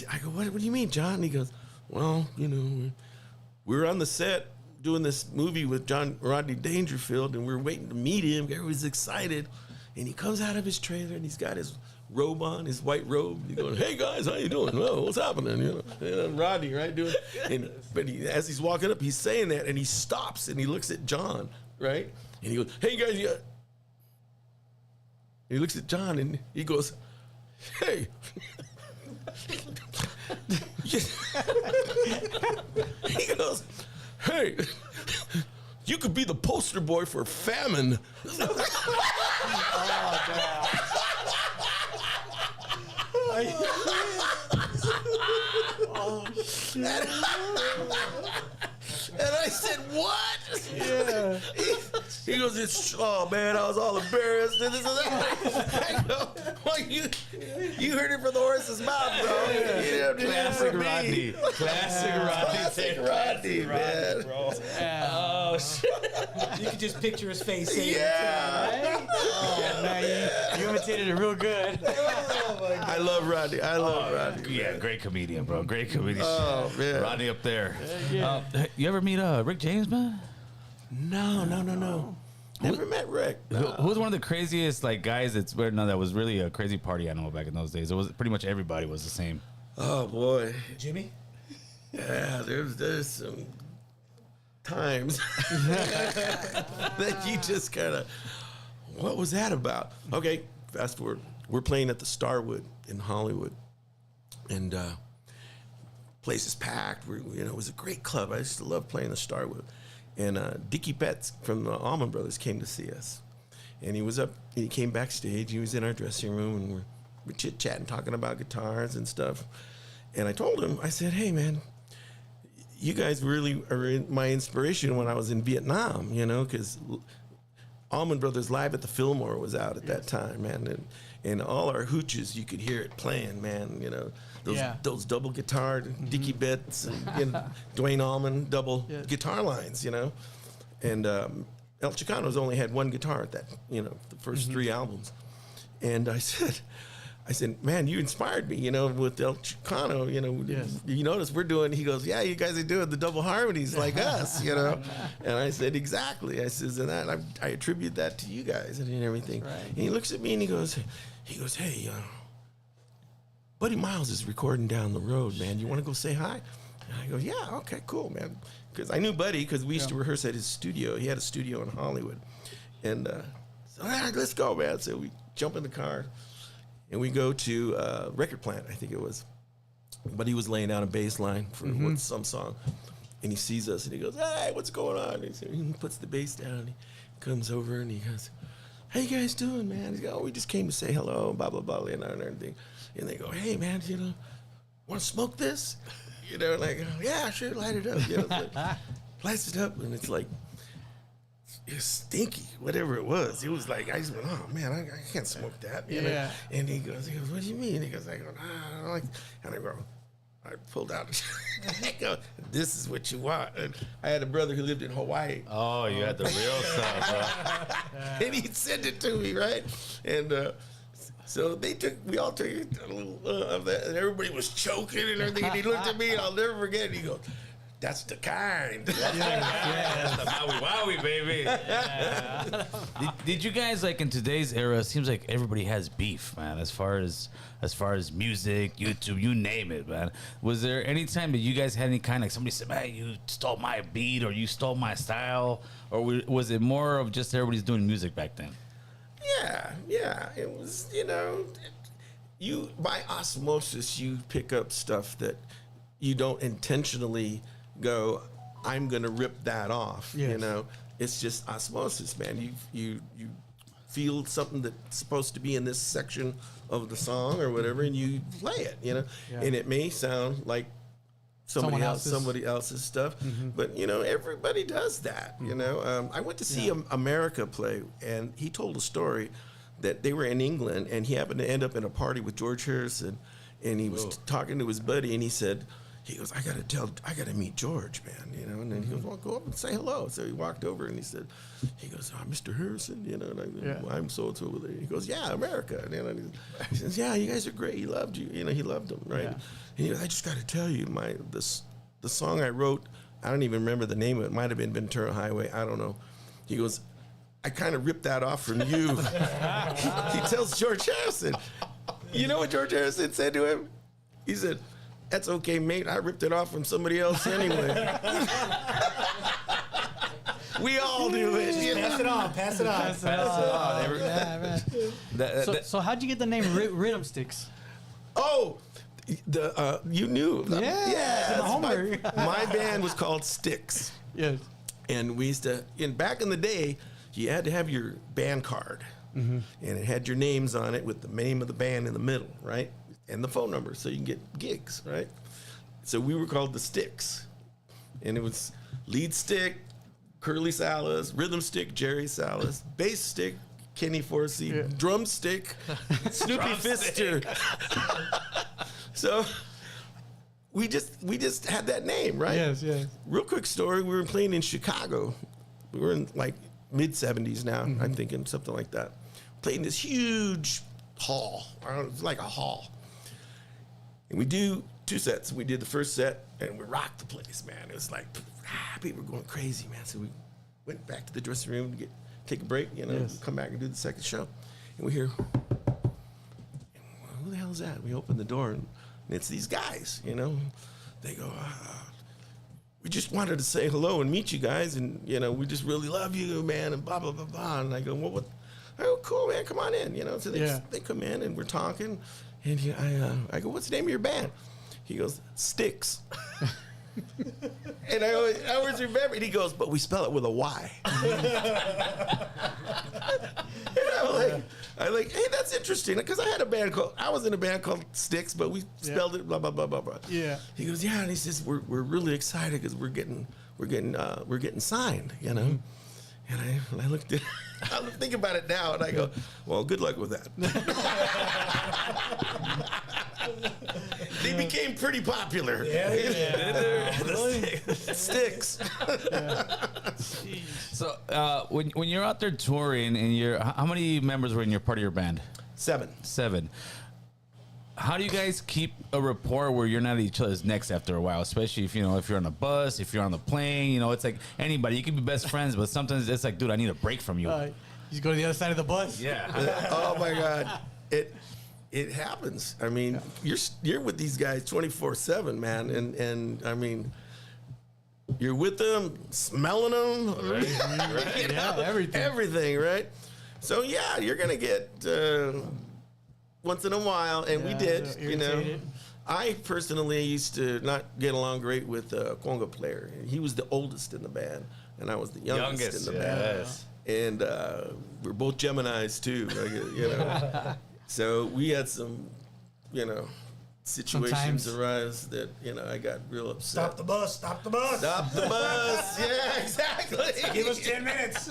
I go, what do you mean, John? And he goes, well, you know, we were on the set doing this movie with Rodney Dangerfield, and we were waiting to meet him. Everybody's excited, and he comes out of his trailer, and he's got his robe on, his white robe. He's going, hey guys, how you doing? Well, what's happening? You know, and Rodney, right, doing. But as he's walking up, he's saying that, and he stops and he looks at John, right, and he goes, hey guys, yeah. He looks at John and he goes, hey. He goes, hey, you could be the poster boy for famine. Oh, shit. And I said, what? Yeah. He goes, oh man, I was all embarrassed and this and that. I go, well, you heard it from the horse's mouth, bro. You didn't have to hear it from me. Rodney. Classic Rodney, man. Bro. Oh shit. You can just picture his face saying Yeah. it too, right? Oh man, you imitated it real good. Oh, my God. I love Rodney. I love Rodney. Yeah, great comedian, bro. Great comedian. Oh, man. Rodney up there. You ever meet Rick James, man? No. Never met Rick. Who was one of the craziest like guys that was really a crazy party animal back in those days? It was pretty much everybody was the same. Oh boy. Jimmy? Yeah, there's some times that you just kind of, what was that about? Okay, fast forward. We're playing at the Starwood in Hollywood, and place is packed. It was a great club. I used to love playing the Starwood. And Dickie Betts from the Allman Brothers came to see us. And he was up, and he came backstage. He was in our dressing room, and we're chit-chatting, talking about guitars and stuff. And I told him, I said, hey, man, you guys really are my inspiration when I was in Vietnam, because Allman Brothers Live at the Fillmore was out at that time, man. And all our hooches, you could hear it playing, man, those double guitar, Dickie Betts, and Dwayne Allman double guitar lines, And El Chicano's only had one guitar at that, the first three albums. And I said, man, you inspired me, with El Chicano, you notice we're doing, he goes, yeah, you guys are doing the double harmonies like us, And I said, exactly. I says, and I attribute that to you guys and everything. Right. And he looks at me and he goes, hey, Buddy Miles is recording down the road, man. You want to go say hi? And I go, yeah, okay, cool, man. Because I knew Buddy because we used to rehearse at his studio. He had a studio in Hollywood. And so, let's go, man. So we jump in the car and we go to Record Plant, I think it was. Buddy was laying down a bass line for some song. And he sees us and he goes, hey, what's going on? And he puts the bass down and he comes over and he goes, how you guys doing, man? He's go, we just came to say hello, blah, blah, blah, and everything. And they go, hey, man, want to smoke this? And I go, yeah, sure, light it up. Lights it up, and it's like, it's stinky, whatever it was. It was like, I just went, oh, man, I can't smoke that. Yeah. And he goes, what do you mean? He goes, I go, I don't like, and I go, I pulled out, I go, this is what you want. And I had a brother who lived in Hawaii. Oh, you had the real stuff, bro. And he sent it to me, right? And so we all took a little of that, and everybody was choking and everything. And he looked at me, and I'll never forget. And he goes, "That's the kind." That's the Maui Wowie, baby. Yeah. Did you guys in today's era? It seems like everybody has beef, man. As far as music, YouTube, you name it, man. Was there any time that you guys had any kind of somebody said, "Man, you stole my beat," or "You stole my style," or was it more of just everybody's doing music back then? Yeah. It was, you by osmosis you pick up stuff that you don't intentionally go, I'm gonna rip that off. Yes. It's just osmosis, man. You feel something that's supposed to be in this section of the song or whatever, and you play it, you know, and it may sound like somebody else's stuff, but you know, everybody does that, you know. I went to see America play, and he told a story that they were in England, and he happened to end up in a party with George Harrison, and he was talking to his buddy, and he goes, I gotta meet George, man, you know. And then he goes, well, go up and say hello. So he walked over, and he goes, oh, Mr. Harrison, you know, and I'm so-and-so over there. He goes, yeah, America. And then he says, yeah, you guys are great. He loved you. You know, he loved them, right? Yeah. And he goes, I just got to tell you, the song I wrote, I don't even remember the name of it. It might have been Ventura Highway. I don't know. He goes, I kind of ripped that off from you. He tells George Harrison. You know what George Harrison said to him? He said, that's okay, mate. I ripped it off from somebody else anyway. We all do it. You know? Pass it on. So how'd you get the name Rhythm Sticks? Oh, you knew. Yeah. My band was called Sticks. Yes. And we used to, back in the day, you had to have your band card. And it had your names on it with the name of the band in the middle, right? And the phone number, so you can get gigs, right? So we were called the Sticks. And it was lead stick, Curly Salas, rhythm stick, Jerry Salas, bass stick, Kenny Forsey, drum stick, Snoopy Fister. So we just had that name, right? Yes. Real quick story, we were playing in Chicago. We were in like mid-70s now, I'm thinking something like that. Playing this huge hall, it's like a hall. And we do 2 sets. We did the first set, and we rocked the place, man. It was like, people were going crazy, man. So we went back to the dressing room to take a break, you know, come back and do the second show. And we hear, who the hell is that? We open the door, and it's these guys, you know. They go, we just wanted to say hello and meet you guys, and, you know, we just really love you, man, and blah, blah, blah, blah. And I go, well, what? Oh, cool, man, come on in, you know. So they come in, and we're talking, and I go, what's the name of your band? He goes, Sticks. And I always remember, and he goes, but we spell it with a Y. And I'm like, hey, that's interesting, because I was in a band called Sticks, but we spelled it blah blah blah blah blah. Yeah. He goes, yeah, and he says we're really excited because we're getting signed, you know. And I looked at, I think about it now, and I go, well, good luck with that. They became pretty popular. The Sticks. So when you're out there touring, and how many members were in your part of your band? 7. How do you guys keep a rapport where you're not at each other's necks after a while? Especially if you're on a bus, if you're on the plane, you know, it's like anybody. You can be best friends, but sometimes it's like, dude, I need a break from you. You go to the other side of the bus. Yeah. Oh my God, it happens. I mean, you're with these guys 24/7, man, and I mean, you're with them, smelling them, right? Yeah, everything, right? So yeah, you're gonna get. Once in a while, and we did, you know. I personally used to not get along great with a conga player. He was the oldest in the band, and I was the youngest in the band. And we're both Geminis too, you know. So we had some, you know, situations arise that, you know, I got real upset. Stop the bus. Stop the bus. Yeah, exactly. Give us 10 minutes.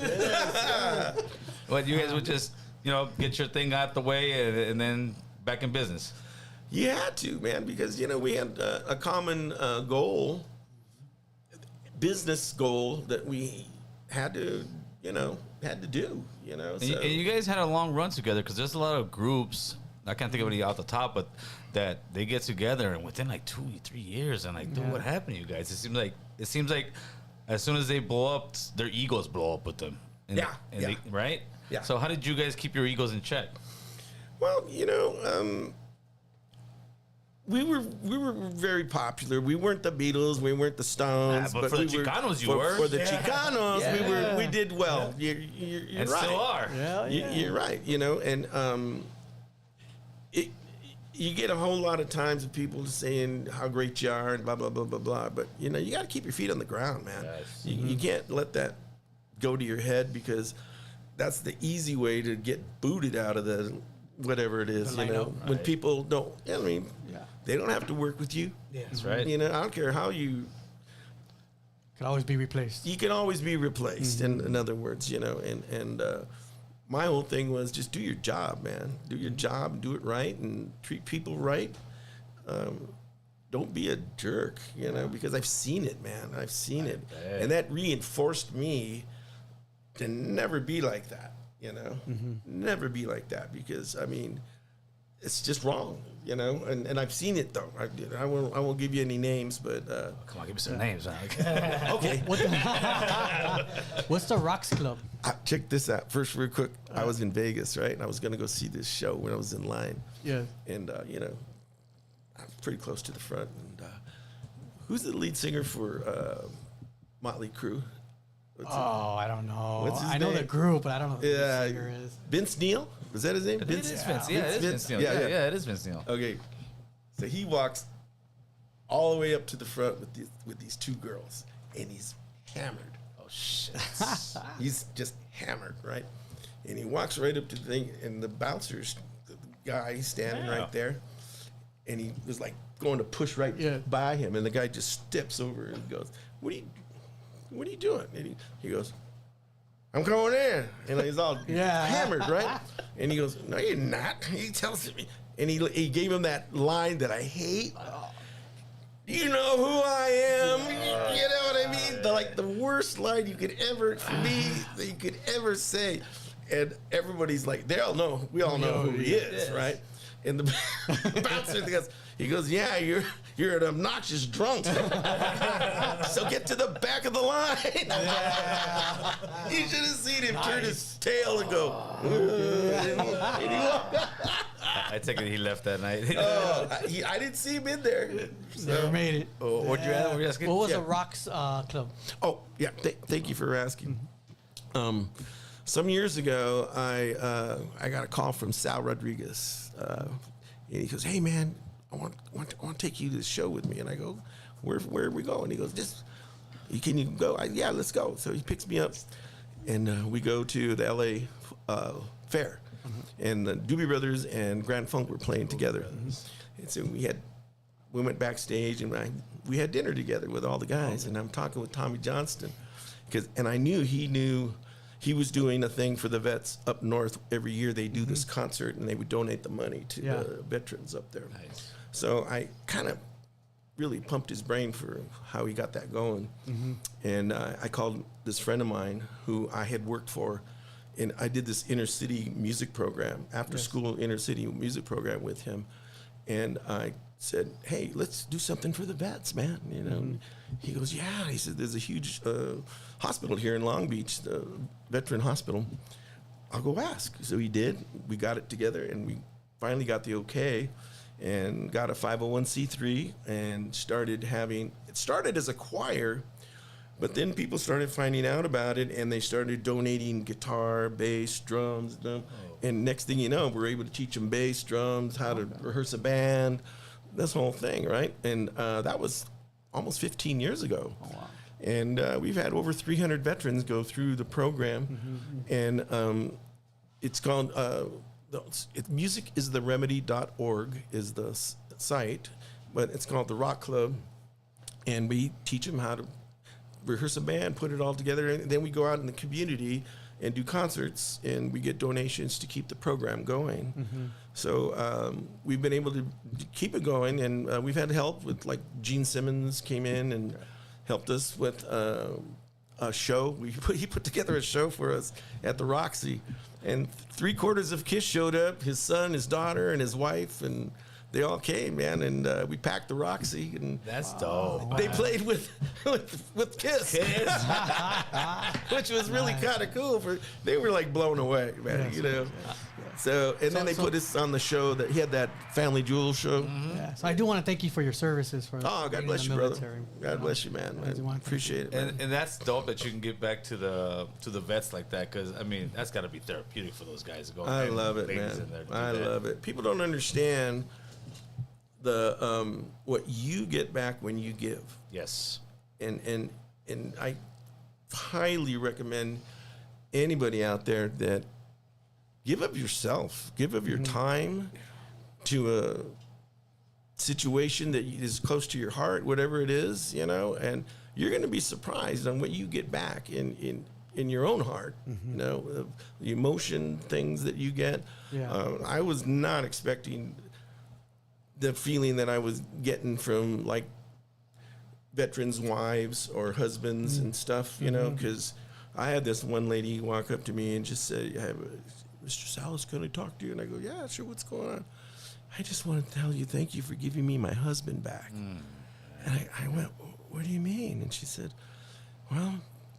What, you guys would just, you know, get your thing out the way and then back in business? You had to, man, because, you know, we had a common goal, business goal that we had to, you know, do, you know. So. And you guys had a long run together, because there's a lot of groups, I can't think of any off the top, but that they get together and within like 2-3 years, and like, dude, what happened to you guys? It seems like as soon as they blow up, their egos blow up with them. Right? Yeah. So how did you guys keep your egos in check? Well, you know, we were very popular. We weren't the Beatles, we weren't the Stones, but for the Chicanos, you were. For the Chicanos, we did well. You're and right. Still are. You're right. You know, and you get a whole lot of times of people saying how great you are and blah blah blah blah blah. But you know, you got to keep your feet on the ground, man. Yes. You can't let that go to your head, because that's the easy way to get booted out of the whatever it is, The you know. lineup. When people don't, I mean, Yeah. they don't have to work with you. Yeah. That's right. You know, I don't care how you Could always be replaced. can always be replaced. In other words, you know, and my whole thing was just do your job, man. Do your job, do it right, and treat people right. Don't be a jerk, you know, because I've seen it, man. I've seen it, and that reinforced me to never be like that, you know, never be like that, because I mean, it's just wrong, you know, and I've seen it though. I won't give you any names, but Come on, give me some names, man. okay. What's the Rocks Club? Check this out. First, real quick, I was in Vegas, right, and I was gonna go see this show when I was in line, Yeah. and you know, I'm pretty close to the front. And who's the lead singer for Motley Crue? Oh, I don't know. What's his I know the name? group, but I don't know who the Yeah, singer is. Vince Neil. Was that his name? It is Vince. Yeah, it is Vince Neil. Yeah, Yeah, yeah. yeah, it is Vince Neil. Okay, so he walks all the way up to the front with these two girls, and he's hammered. Oh shit. He's just hammered, right? And he walks right up to the thing, and the bouncer's the guy standing Yeah. right there, and he was like going to push right Yeah. by him, and the guy just steps over and goes, "What are you doing?" And he goes, "I'm going in," and he's all Yeah. hammered, right? And he goes, "No, you're not." He tells me, and he gave him that line that I hate. You know who I am. You know what I mean? The worst line you could ever, for me, that you could ever say. And everybody's like, they all know, we all know who he is, right? And the bouncer goes, "Yeah, you're an obnoxious drunk. So get to the back of the line." You should have seen him turn his tail and go. And he walked. I take it he left that night. I didn't see him in there. Never made it. What were you asking? What was Yeah. the Rocks Club? Oh, yeah. Thank you for asking. Some years ago, I got a call from Sal Rodriguez, and he goes, "Hey, man, I want to take you to the show with me." And I go, "Where are we going?" He goes, "Can you go?" Yeah, let's go. So he picks me up, and we go to the L.A. Fair, and the Doobie Brothers and Grand Funk were playing together, and so we went backstage, and we had dinner together with all the guys, and I'm talking with Tommy Johnston, and I knew he was doing a thing for the vets up north. Every year they do this concert, and they would donate the money to the veterans up there. Nice. So I kind of really pumped his brain for how he got that going. And I called this friend of mine who I had worked for, and I did this inner city music program, after school inner city music program with him. And I said, "Hey, let's do something for the vets, man." You know, he goes, "Yeah." He said, "There's a huge hospital here in Long Beach, the veteran hospital. I'll go ask." So he did. We got it together, and we finally got the okay, and got a 501c3, and it started as a choir, but then people started finding out about it, and they started donating guitar, bass, drums, and next thing you know, we're able to teach them bass, drums, how to rehearse a band, this whole thing, right? And that was almost 15 years ago. Oh, wow. And we've had over 300 veterans go through the program, and it's called musicistheremedy.org is the site, but it's called the Rock Club, and we teach them how to rehearse a band, put it all together, and then we go out in the community and do concerts, and we get donations to keep the program going. So we've been able to keep it going, and we've had help with, like, Gene Simmons came in and helped us with a show. He put together a show for us at the Roxy, and 3/4 of KISS showed up, his son, his daughter, and his wife, and they all came, man, and we packed the Roxy, and That's dope. they played with KISS, which was really kind of cool. They were like blown away, man, you know. So, and then they put us on the show that he had that Family Jewels show. Yeah. So I do want to thank you for your services. For Oh, God being bless in you, the brother. military. God bless you, man. I do want I to appreciate it, man. And that's dope that you can get back to the vets like that, because I mean that's got to be therapeutic for those guys to go. I and love it, ladies man. in there to do I that. love it. People don't understand the what you get back when you give. Yes. And I highly recommend anybody out there that give of yourself, give of your time to a situation that is close to your heart, whatever it is, you know, and you're going to be surprised on what you get back in your own heart, you know, the emotion, things that you get. Yeah. I was not expecting the feeling that I was getting from like veterans' wives or husbands and stuff, you know, because I had this one lady walk up to me and just say, hey, Mr. Salas, can I talk to you? And I go, yeah, sure, what's going on? I just want to tell you, thank you for giving me my husband back. And I went, what do you mean? And she said, well,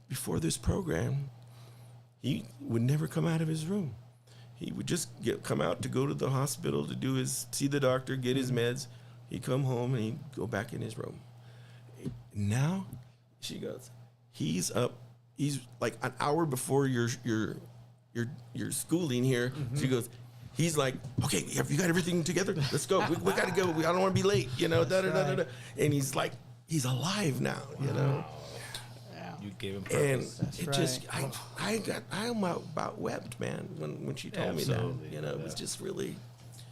before this program, he would never come out of his room. He would just come out to go to the hospital to do see the doctor, get his meds. He'd come home and he'd go back in his room. Now, she goes, he's up. He's like an hour before your schooling here. She goes, he's like, okay, have you got everything together? Let's go. We got to go. I don't want to be late, you know. And he's like, he's alive now, you know. You gave him purpose. And I about wept, man, when she told me that. You know, it was just really.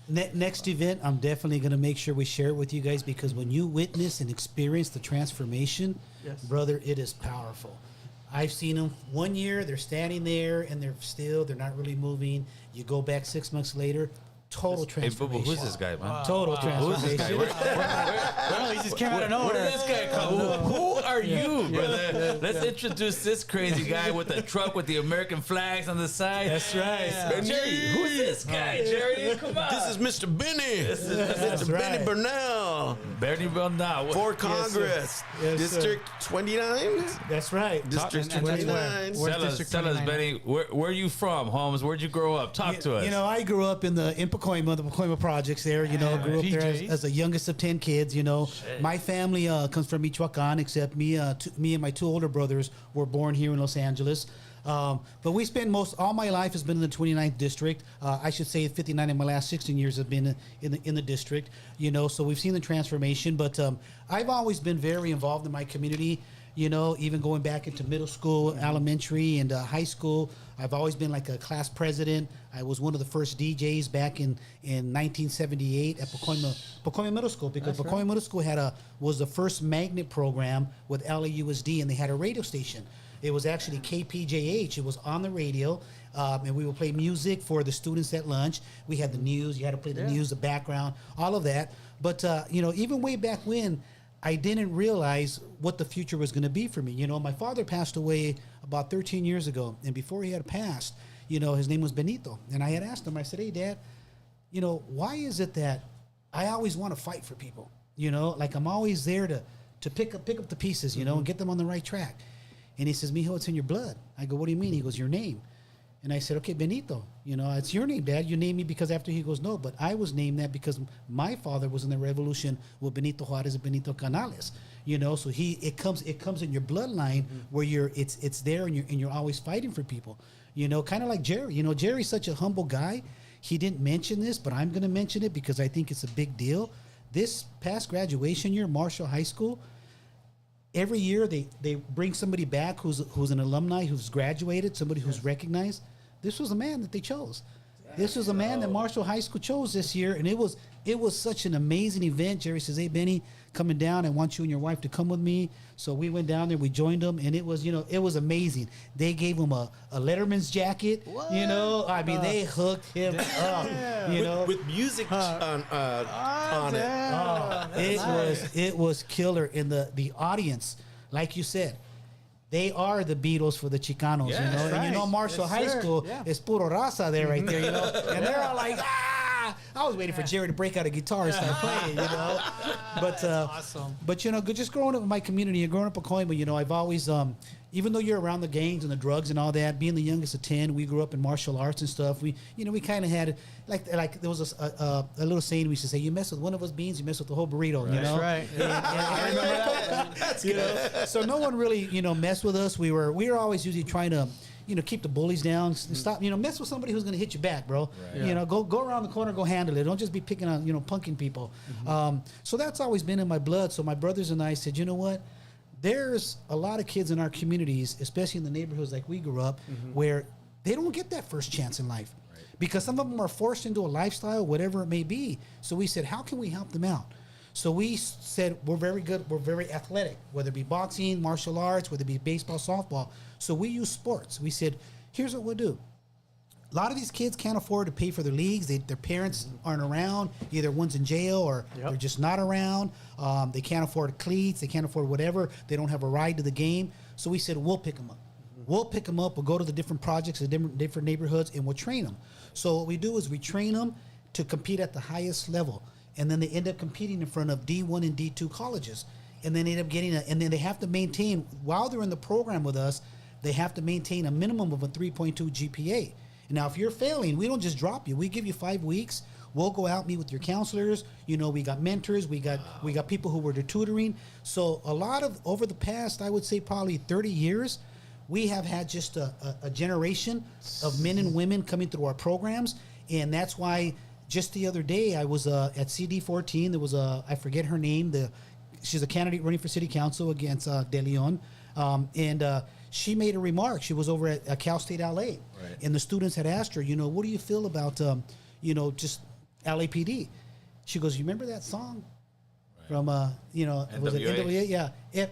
Next event, I'm definitely going to make sure we share it with you guys, because when you witness and experience the transformation, brother, it is powerful. I've seen them 1 year, they're standing there and they're not really moving. You go back 6 months later, total transformation. Hey, who's this guy, man? Total Who's this guy? transformation. Well, he just came out of nowhere. Where did this guy come? Who are you, brother? Let's introduce this crazy guy with the truck with the American flags on the side. That's right. Jerry, who's this guy, Jerry? Come on. This is Mr. Benny. This is Mr. Benny right. Burnell. Bernie Bernal. For Congress. Yes, District 29? That's right. District and that's 29. where- Tell us, District tell us, 29? Benny, where are you from, Holmes? Where'd you grow up? Talk to us. You know, I grew up in Pacoima, the Pacoima projects there. You know, grew up there PJs. as the youngest of 10 kids. You know, my family comes from Michoacan, except me and my two older brothers were born here in Los Angeles. But we spent all my life has been in the 29th district. I should say 59 in my last 16 years have been in the district. You know, so we've seen the transformation. But I've always been very involved in my community. You know, even going back into middle school, elementary, and high school, I've always been like a class president. I was one of the first DJs back in 1978 at Pacoima Middle School, because Pacoima Middle School was the first magnet program with LAUSD, and they had a radio station. It was actually KPJH. It was on the radio, and we would play music for the students at lunch. We had the news. You had to play the news, the background, all of that. But, you know, even way back when, I didn't realize what the future was going to be for me. You know, my father passed away about 13 years ago, and before he had passed, you know, his name was Benito. And I had asked him, I said, hey, Dad, you know, why is it that I always want to fight for people? You know, like I'm always there to pick up the pieces, you know, and get them on the right track. And he says, mijo, it's in your blood. I go, what do you mean? He goes, your name. And I said, okay, Benito, you know, it's your name, Dad. You named me because after. He goes, no, but I was named that because my father was in the revolution with Benito Juarez and Benito Canales. You know, so it comes in your bloodline where it's there and you're always fighting for people. You know, kind of like Jerry. You know, Jerry's such a humble guy. He didn't mention this, but I'm going to mention it because I think it's a big deal. This past graduation year, Marshall High School, every year they bring somebody back who's an alumni, who's graduated, somebody who's recognized. This was a man that they chose. This was a man that Marshall High School chose this year, and it was such an amazing event. Jerry says, hey, Benny, coming down, I want you and your wife to come with me. So we went down there, we joined them, and it was, you know, it was amazing. They gave him a Letterman's jacket, you know. I mean, they hooked him up, you know. With music on it. It was killer. In the audience, like you said, they are the Beatles for the Chicanos, you know. And you know, Marshall High School is puro raza there, right there, you know. And they're all like, ah! I was waiting for Jerry to break out a guitar and start playing, you know. But awesome. But you know, just growing up in my community and growing up in Pacoima, you know, I've always even though you're around the gangs and the drugs and all that, being the youngest of 10, we grew up in martial arts and stuff. We kind of had like there was a little saying we used to say, you mess with one of us beans, you mess with the whole burrito, you know. That's right. I remember that. That's good. So no one really, you know, messed with us. We were always usually trying to, you know, keep the bullies down. Stop, you know, mess with somebody who's going to hit you back, bro. Right. You know, go around the corner, go handle it. Don't just be picking on, you know, punking people. So that's always been in my blood. So my brothers and I said, you know what? there's a lot of kids in our communities, especially in the neighborhoods like we grew up, where they don't get that first chance in life. Because some of them are forced into a lifestyle, whatever it may be. So we said, how can we help them out? So we said, we're very good, we're very athletic, whether it be boxing, martial arts, whether it be baseball, softball. So we use sports. We said, here's what we'll do. A lot of these kids can't afford to pay for their leagues. Their parents aren't around. Either one's in jail or they're just not around. They can't afford cleats. They can't afford whatever. They don't have a ride to the game. So we said, we'll pick them up. We'll pick them up. We'll go to the different projects, the different neighborhoods, and we'll train them. So what we do is we train them to compete at the highest level. And then they end up competing in front of D1 and D2 colleges. And then they end up getting and then they have to maintain, while they're in the program with us, they have to maintain a minimum of a 3.2 GPA. And now, if you're failing, we don't just drop you. We give you 5 weeks. We'll go out, meet with your counselors. You know, we got mentors. We got people who were tutoring. So a lot of, over the past, I would say probably 30 years, we have had just a generation of men and women coming through our programs. And that's why just the other day I was at CD14. There was I forget her name. She's a candidate running for city council against De Leon. She made a remark. She was over at Cal State LA. Right. And the students had asked her, you know, what do you feel about, just LAPD? She goes, you remember that song? Right. From, was it NWA? Yeah.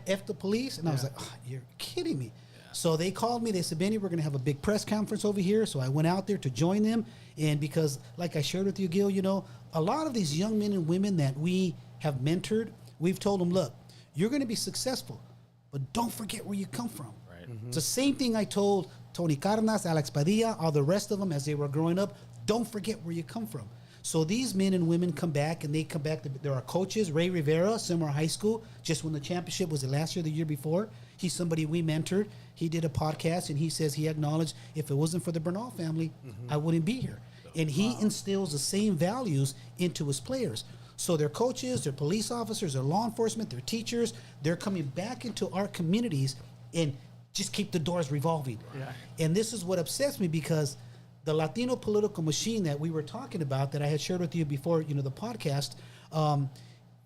F the police. And I was like, oh, you're kidding me. So they called me. They said, Benny, we're going to have a big press conference over here. So I went out there to join them. And because, like I shared with you, Gil, you know, a lot of these young men and women that we have mentored, we've told them, look, you're going to be successful, but don't forget where you come from. Right. Mm-hmm. It's the same thing I told Tony Cardenas, Alex Padilla, all the rest of them as they were growing up. Don't forget where you come from. So these men and women come back, and they come back. There are coaches. Ray Rivera, Summer High School, just won the championship. Was it last year, the year before? He's somebody we mentored. He did a podcast, and he says he acknowledged if it wasn't for the Bernal family, I wouldn't be here. And he instills the same values into his players. So their coaches, their police officers, their law enforcement, their teachers, they're coming back into our communities and just keep the doors revolving. Yeah. And this is what upsets me, because the Latino political machine that we were talking about, that I had shared with you before, you know, the podcast,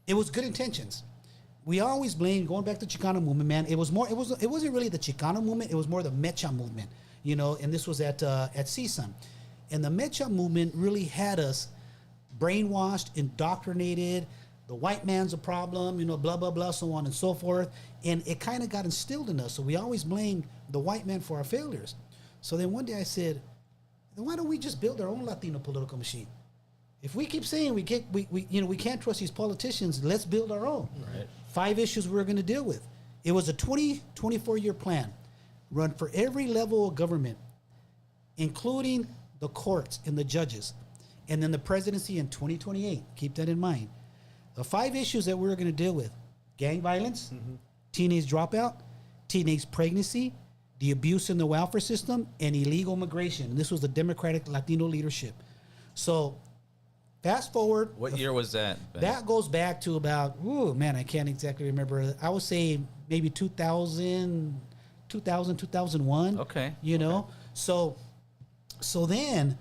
it was good intentions. We always blame, going back to Chicano movement, man. It wasn't really the Chicano movement. It was more the Mecha movement, you know. And this was at CSUN, and the Mecha movement really had us brainwashed, indoctrinated. The white man's a problem, you know, blah blah blah, so on and so forth. And it kind of got instilled in us. So we always blamed the white man for our failures. So then one day I said, then why don't we just build our own Latino political machine? If we keep saying we can't trust these politicians, let's build our own. Right. 5 issues we were going to deal with. It was a 24-year plan, run for every level of government, including the courts and the judges, and then the presidency in 2028. Keep that in mind. The 5 issues that we were going to deal with: gang violence, teenage dropout, teenage pregnancy, the abuse in the welfare system, and illegal immigration. And this was the Democratic Latino leadership. So fast forward. What year was that? That goes back to about, I can't exactly remember. I would say maybe 2000, 2001. Okay. You know? So then,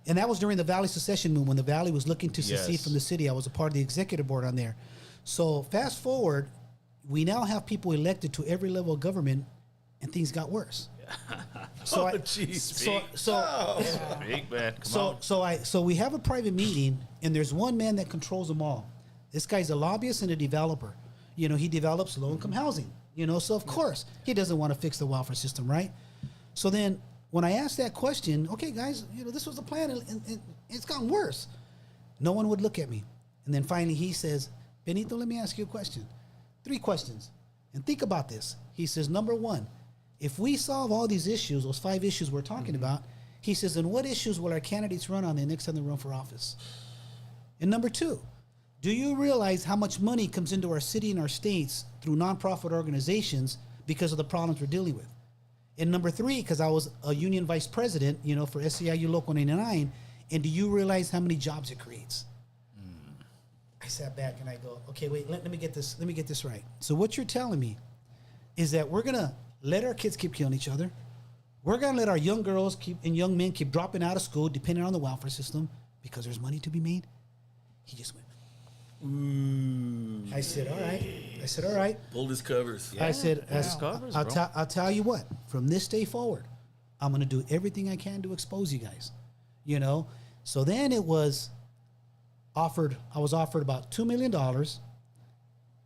and that was during the Valley secession movement, when the Valley was looking to secede from the city. I was a part of the executive board on there. So fast forward, we now have people elected to every level of government, and things got worse. So we have a private meeting, and there's one man that controls them all. This guy's a lobbyist and a developer. You know, he develops low-income housing. You know, so of course he doesn't want to fix the welfare system, right? So then, when I asked that question, okay, guys, you know, this was the plan, and it's gotten worse. No one would look at me, and then finally he says, "Benito, let me ask you a question. 3 questions, and think about this." He says, "Number 1. If we solve all these issues, those 5 issues we're talking about," he says, "then what issues will our candidates run on the next time they run for office? And number 2, do you realize how much money comes into our city and our states through nonprofit organizations because of the problems we're dealing with? And number 3, because I was a union vice president, you know, for SEIU Local 99, and do you realize how many jobs it creates?" I sat back and I go, okay, wait, let me get this right. So what you're telling me is that we're gonna let our kids keep killing each other. We're going to let our young girls and young men keep dropping out of school, depending on the welfare system, because there's money to be made. He just went, I said, all right. Pulled his covers. I said, covers, I'll, bro. I'll tell you what, from this day forward, I'm going to do everything I can to expose you guys, you know? So then I was offered about $2 million,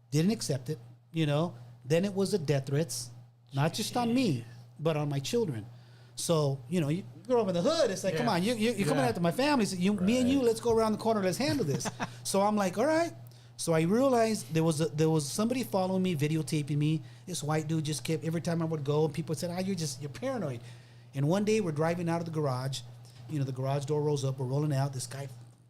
didn't accept it, you know? Then it was the death threats, not just on me, but on my children. So, you know, you grow up in the hood, it's like, come on, you're coming after my family. So me and you, let's go around the corner, let's handle this. So I'm like, all right. So I realized there was somebody following me, videotaping me. This white dude just kept, every time I would go, people said, you're paranoid. And one day we're driving out of the garage. You know, the garage door rolls up, we're rolling out. This guy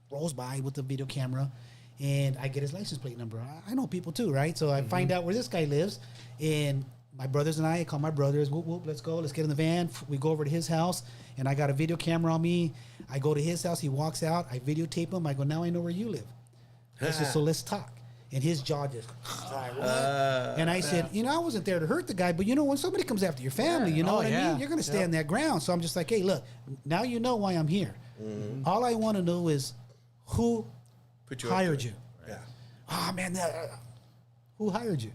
rolls by with the video camera, and I get his license plate number. I know people too, right? So I find out where this guy lives, and my brothers and I call my brothers, whoop, whoop, let's go, let's get in the van. We go over to his house, and I got a video camera on me. I go to his house, he walks out, I videotape him. I go, now I know where you live. I said, so let's talk. And his jaw just, and I said, you know, I wasn't there to hurt the guy, but you know, when somebody comes after your family, you know what I mean? You're going to stand that ground. So I'm just like, hey, look, now you know why I'm here. All I want to know is who hired you. Yeah. Oh, man, who hired you?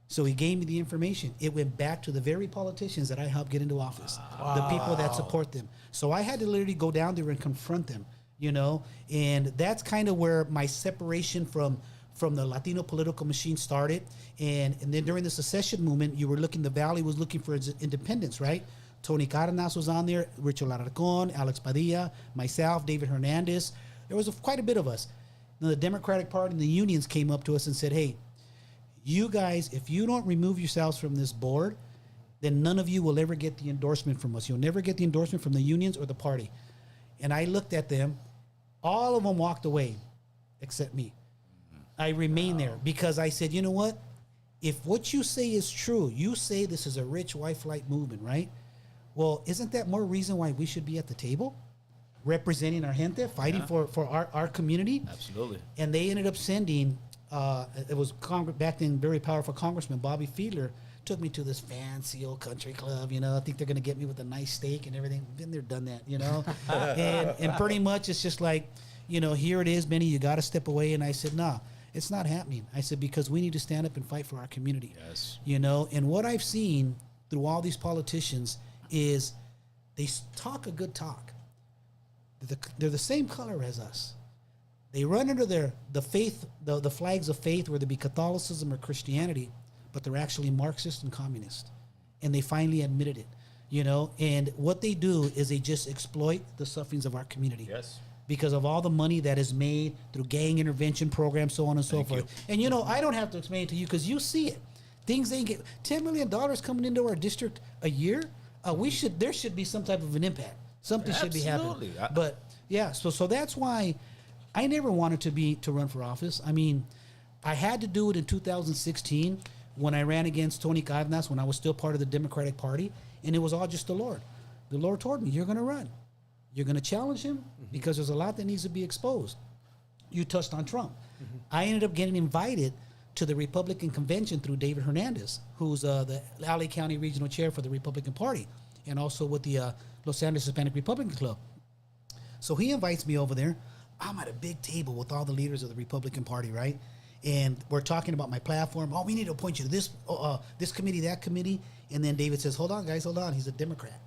So he gave me the information. It went back to the very politicians that I helped get into office, the people that support them. So I had to literally go down there and confront them, you know, and that's kind of where my separation from the Latino political machine started. And then during the secession movement, the Valley was looking for its independence, right? Tony Cardenas was on there, Richard Laracon, Alex Padilla, myself, David Hernandez. There was quite a bit of us. Then the Democratic Party and the unions came up to us and said, hey, you guys, if you don't remove yourselves from this board, then none of you will ever get the endorsement from us. You'll never get the endorsement from the unions or the party. And I looked at them. All of them walked away except me. I remained there because I said, you know what? If what you say is true, you say this is a rich white flight movement, right? Well, isn't that more reason why we should be at the table? Representing our gente, fighting for our community? Absolutely. And they ended up sending, it was back then very powerful Congressman Bobby Fiedler took me to this fancy old country club, you know. I think they're going to get me with a nice steak and everything. Been there, done that, you know. and pretty much it's just like, you know, here it is, Benny, you got to step away. And I said, nah, it's not happening. I said, because we need to stand up and fight for our community. Yes. You know, and what I've seen through all these politicians is they talk a good talk. They're the same color as us. They run under the faith, the flags of faith, whether it be Catholicism or Christianity, but they're actually Marxist and communist. And they finally admitted it, you know. And what they do is they just exploit the sufferings of our community. Yes. Because of all the money that is made through gang intervention programs, so on and so forth. And, you know, I don't have to explain it to you because you see it. Things they get, $10 million coming into our district a year, there should be some type of an impact. Something should be happening. But, yeah, so that's why I never wanted to run for office. I mean, I had to do it in 2016 when I ran against Tony Cardenas when I was still part of the Democratic Party, and it was all just the Lord. The Lord told me, you're going to run. You're going to challenge him because there's a lot that needs to be exposed. You touched on Trump. I ended up getting invited to the Republican convention through David Hernandez, who's the LA County Regional Chair for the Republican Party, and also with the Los Angeles Hispanic Republican Club. So he invites me over there. I'm at a big table with all the leaders of the Republican Party, right? And we're talking about my platform. Oh, we need to appoint you to this this committee, that committee. And then David says, hold on, guys, hold on. He's a Democrat.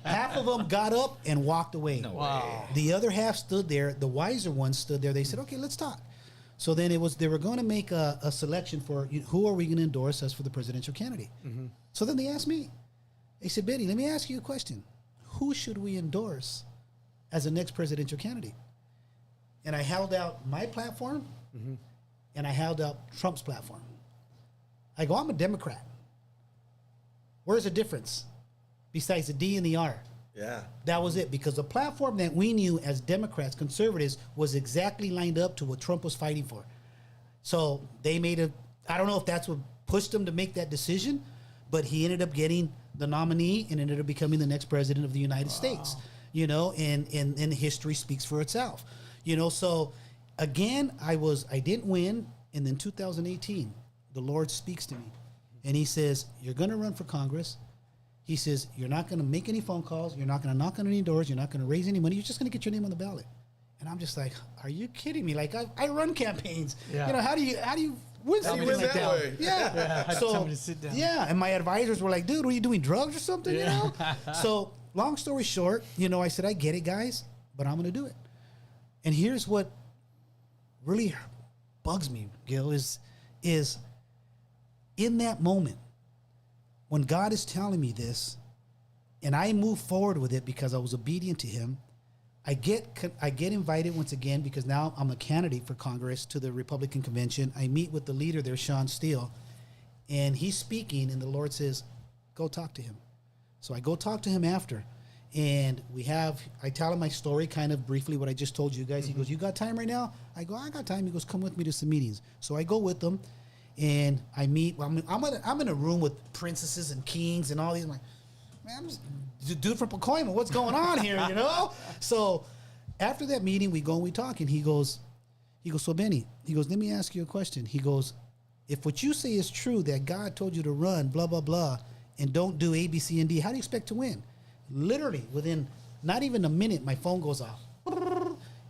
Half of them got up and walked away. No way. The other half stood there. The wiser ones stood there. They said, okay, let's talk. So then they were going to make a selection for who are we going to endorse as for the presidential candidate. So then they asked me. They said, Benny, let me ask you a question. Who should we endorse as the next presidential candidate? And I held out my platform, and I held out Trump's platform. I go, I'm a Democrat. Where's the difference? Besides the D and the R. Yeah. That was it, because the platform that we knew as Democrats, conservatives, was exactly lined up to what Trump was fighting for. So they I don't know if that's what pushed him to make that decision, but he ended up getting the nominee and ended up becoming the next president of the United States. You know, and history speaks for itself. You know, so again, I didn't win, and then 2018, the Lord speaks to me, and he says, you're going to run for Congress. He says, you're not going to make any phone calls. You're not going to knock on any doors. You're not going to raise any money. You're just going to get your name on the ballot. And I'm just like, are you kidding me? Like, I run campaigns. Yeah. You know, how do you win something win like that that? way? Yeah. had somebody sit down. Yeah, and my advisors were like, dude, what are you doing, drugs or something? You know? So long story short, you know, I said, I get it, guys, but I'm going to do it. And here's what really bugs me, Gil, is in that moment when God is telling me this, and I move forward with it because I was obedient to Him. I get invited once again because now I'm a candidate for Congress to the Republican convention. I meet with the leader there, Sean Steele, and he's speaking, and the Lord says, "Go talk to him." So I go talk to him after, and I tell him my story, kind of briefly, what I just told you guys. He goes, "You got time right now?" I go, "I got time." He goes, "Come with me to some meetings." So I go with them, and I meet. I'm in a room with princesses and kings and all these. I'm like, man, I'm just a dude from Pacoima. What's going on here, you know? So after that meeting, we go and we talk, and he goes, "So Benny," he goes, "let me ask you a question." He goes, "If what you say is true, that God told you to run, blah, blah, blah, and don't do A, B, C, and D, how do you expect to win?" Literally, within not even a minute, my phone goes off.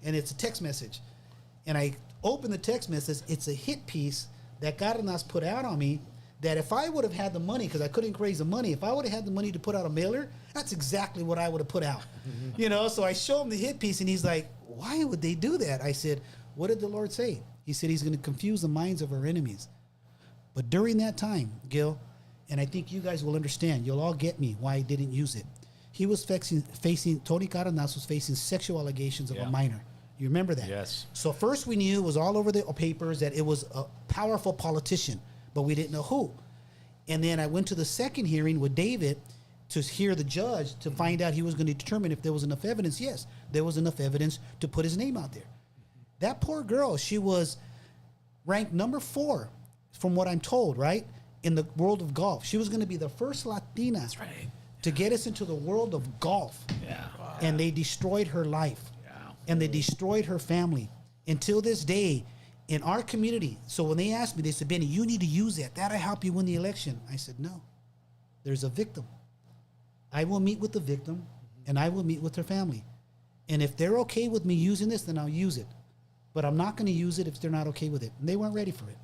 And it's a text message. And I open the text message. It's a hit piece that Cardenas put out on me, that if I would have had the money, because I couldn't raise the money, if I would have had the money to put out a mailer, that's exactly what I would have put out. You know, so I show him the hit piece, and he's like, "Why would they do that?" I said, "What did the Lord say?" He said, "He's going to confuse the minds of our enemies." But during that time, Gil, and I think you guys will understand, you'll all get me why I didn't use it. He was Tony Cardenas was facing sexual allegations of a minor. You remember that? Yes. So first we knew, it was all over the papers, that it was a powerful politician, but we didn't know who. And then I went to the second hearing with David to hear the judge to find out he was going to determine if there was enough evidence. Yes, there was enough evidence to put his name out there. That poor girl, she was ranked number 4, from what I'm told, right, in the world of golf. She was going to be the first Latina to get us into the world of golf. Yeah. Wow. And they destroyed her life. Yeah. And they destroyed her family. Until this day, in our community, so when they asked me, they said, "Benny, you need to use that. That'll help you win the election." I said, "No. There's a victim. I will meet with the victim, and I will meet with her family. And if they're okay with me using this, then I'll use it. But I'm not going to use it if they're not okay with it." And they weren't ready for it.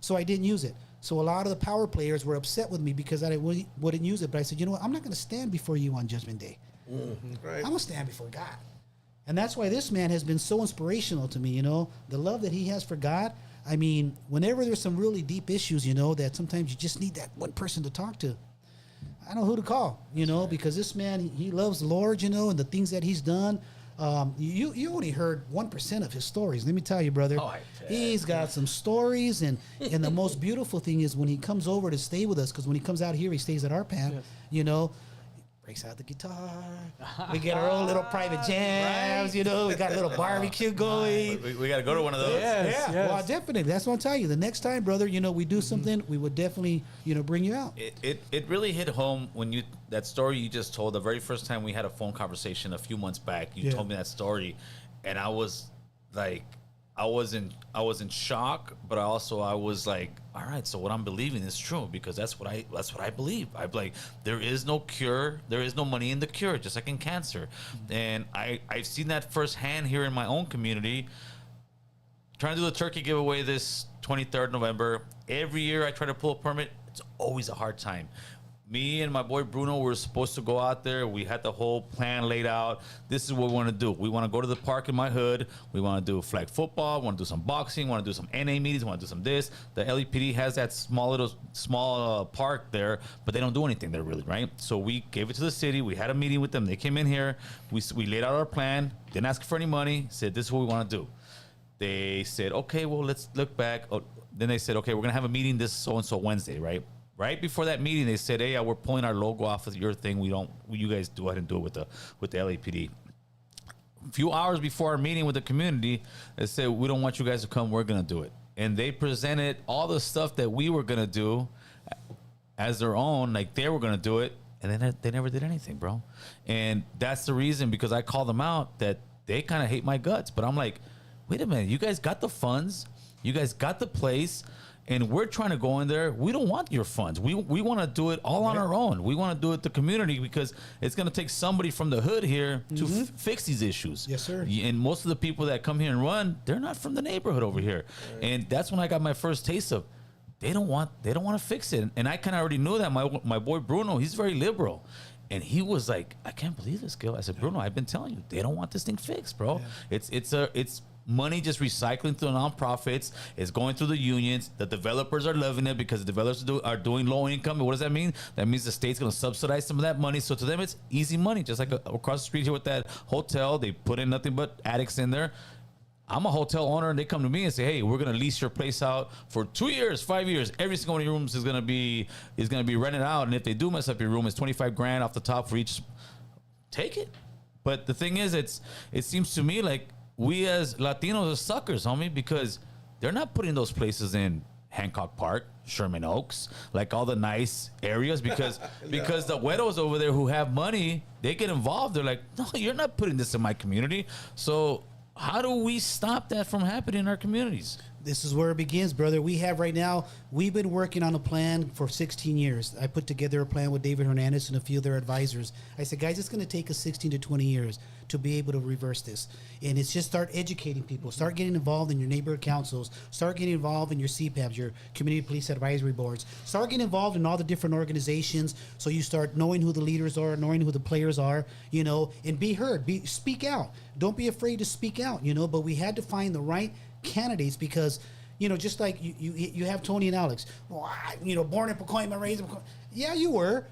So I didn't use it. So a lot of the power players were upset with me because I wouldn't use it. But I said, "You know what? I'm not going to stand before you on Judgment Day. Right. I'm going to stand before God." And that's why this man has been so inspirational to me, you know, the love that he has for God. I mean, whenever there's some really deep issues, you know, that sometimes you just need that one person to talk to. I know who to call, you know, because this man, he loves the Lord, you know, and the things that he's done. You only heard 1% of his stories. Let me tell you, brother. He's got some stories, and the most beautiful thing is when he comes over to stay with us, because when he comes out here, he stays at our pad, you know. Breaks out the guitar. We get our own little private jams, you know. We got a little barbecue going. We got to go to one of those. Yes. Well, definitely. That's what I'm telling you. The next time, brother, you know, we do something, we would definitely, you know, bring you out. It really hit home when that story you just told. The very first time we had a phone conversation a few months back, you told me that story, and I was like, I was in shock, but I was like, all right, so what I'm believing is true, because that's what I believe. I'm like, there is no cure, there is no money in the cure, just like in cancer. And I've seen that firsthand here in my own community. Trying to do the turkey giveaway this 23rd November. Every year I try to pull a permit. It's always a hard time. Me and my boy Bruno were supposed to go out there. We had the whole plan laid out. This is what we want to do. We want to go to the park in my hood. We want to do flag football. We want to do some boxing. We want to do some NA meetings. We want to do some this. The LEPD has that small park there, but they don't do anything there really, right? So we gave it to the city. We had a meeting with them. They came in here. We laid out our plan. Didn't ask for any money. Said, this is what we want to do. They said, okay, well, let's look back. Oh, then they said, okay, we're going to have a meeting this so-and-so Wednesday, right? Right before that meeting, they said, "Hey, we're pulling our logo off of your thing. You guys go ahead and do it with the LAPD." A few hours before our meeting with the community, they said, "We don't want you guys to come. We're gonna do it." And they presented all the stuff that we were gonna do as their own, like they were gonna do it, and then they never did anything, bro. And that's the reason, because I called them out, that they kind of hate my guts. But I'm like, wait a minute, you guys got the funds, you guys got the place. and we're trying to go in there. We don't want your funds. We want to do it all on our own. We want to do it the community because it's going to take somebody from the hood here to fix these issues. Yes, sir. And most of the people that come here and run, they're not from the neighborhood over here. And that's when I got my first taste of they don't want to fix it. And I kind of already knew that. My boy Bruno, he's very liberal. And he was like, I can't believe this, Gil. I said, Bruno, I've been telling you, they don't want this thing fixed, bro. Yeah. It's money just recycling through nonprofits. It's going through the unions. The developers are loving it because the developers are doing low income. And what does that mean? That means the state's going to subsidize some of that money. So to them, it's easy money. Just like across the street here with that hotel, they put in nothing but addicts in there. I'm a hotel owner, and they come to me and say, "Hey, we're gonna lease your place out for 2 years, 5 years. Every single one of your rooms is gonna be rented out. And if they do mess up your room, it's $25,000 off the top for each. Take it." But the thing is, it seems to me like we as Latinos are suckers, homie, because they're not putting those places in Hancock Park, Sherman Oaks, like all the nice areas, because because the güeros over there who have money, they get involved. They're like, "No, you're not putting this in my community." So how do we stop that from happening in our communities? This is where it begins, brother. We have right now, we've been working on a plan for 16 years. I put together a plan with David Hernandez and a few of their advisors. I said, guys, it's going to take us 16 to 20 years to be able to reverse this. And it's just start educating people. Start getting involved in your neighborhood councils. Start getting involved in your CPABs, your community police advisory boards. Start getting involved in all the different organizations so you start knowing who the leaders are, knowing who the players are, you know, and be heard. Speak out. Don't be afraid to speak out, you know, but we had to find the right candidates because, you know, just like you have Tony and Alex, well, born in Pacoima, raised in Pacoima. Yeah, you were,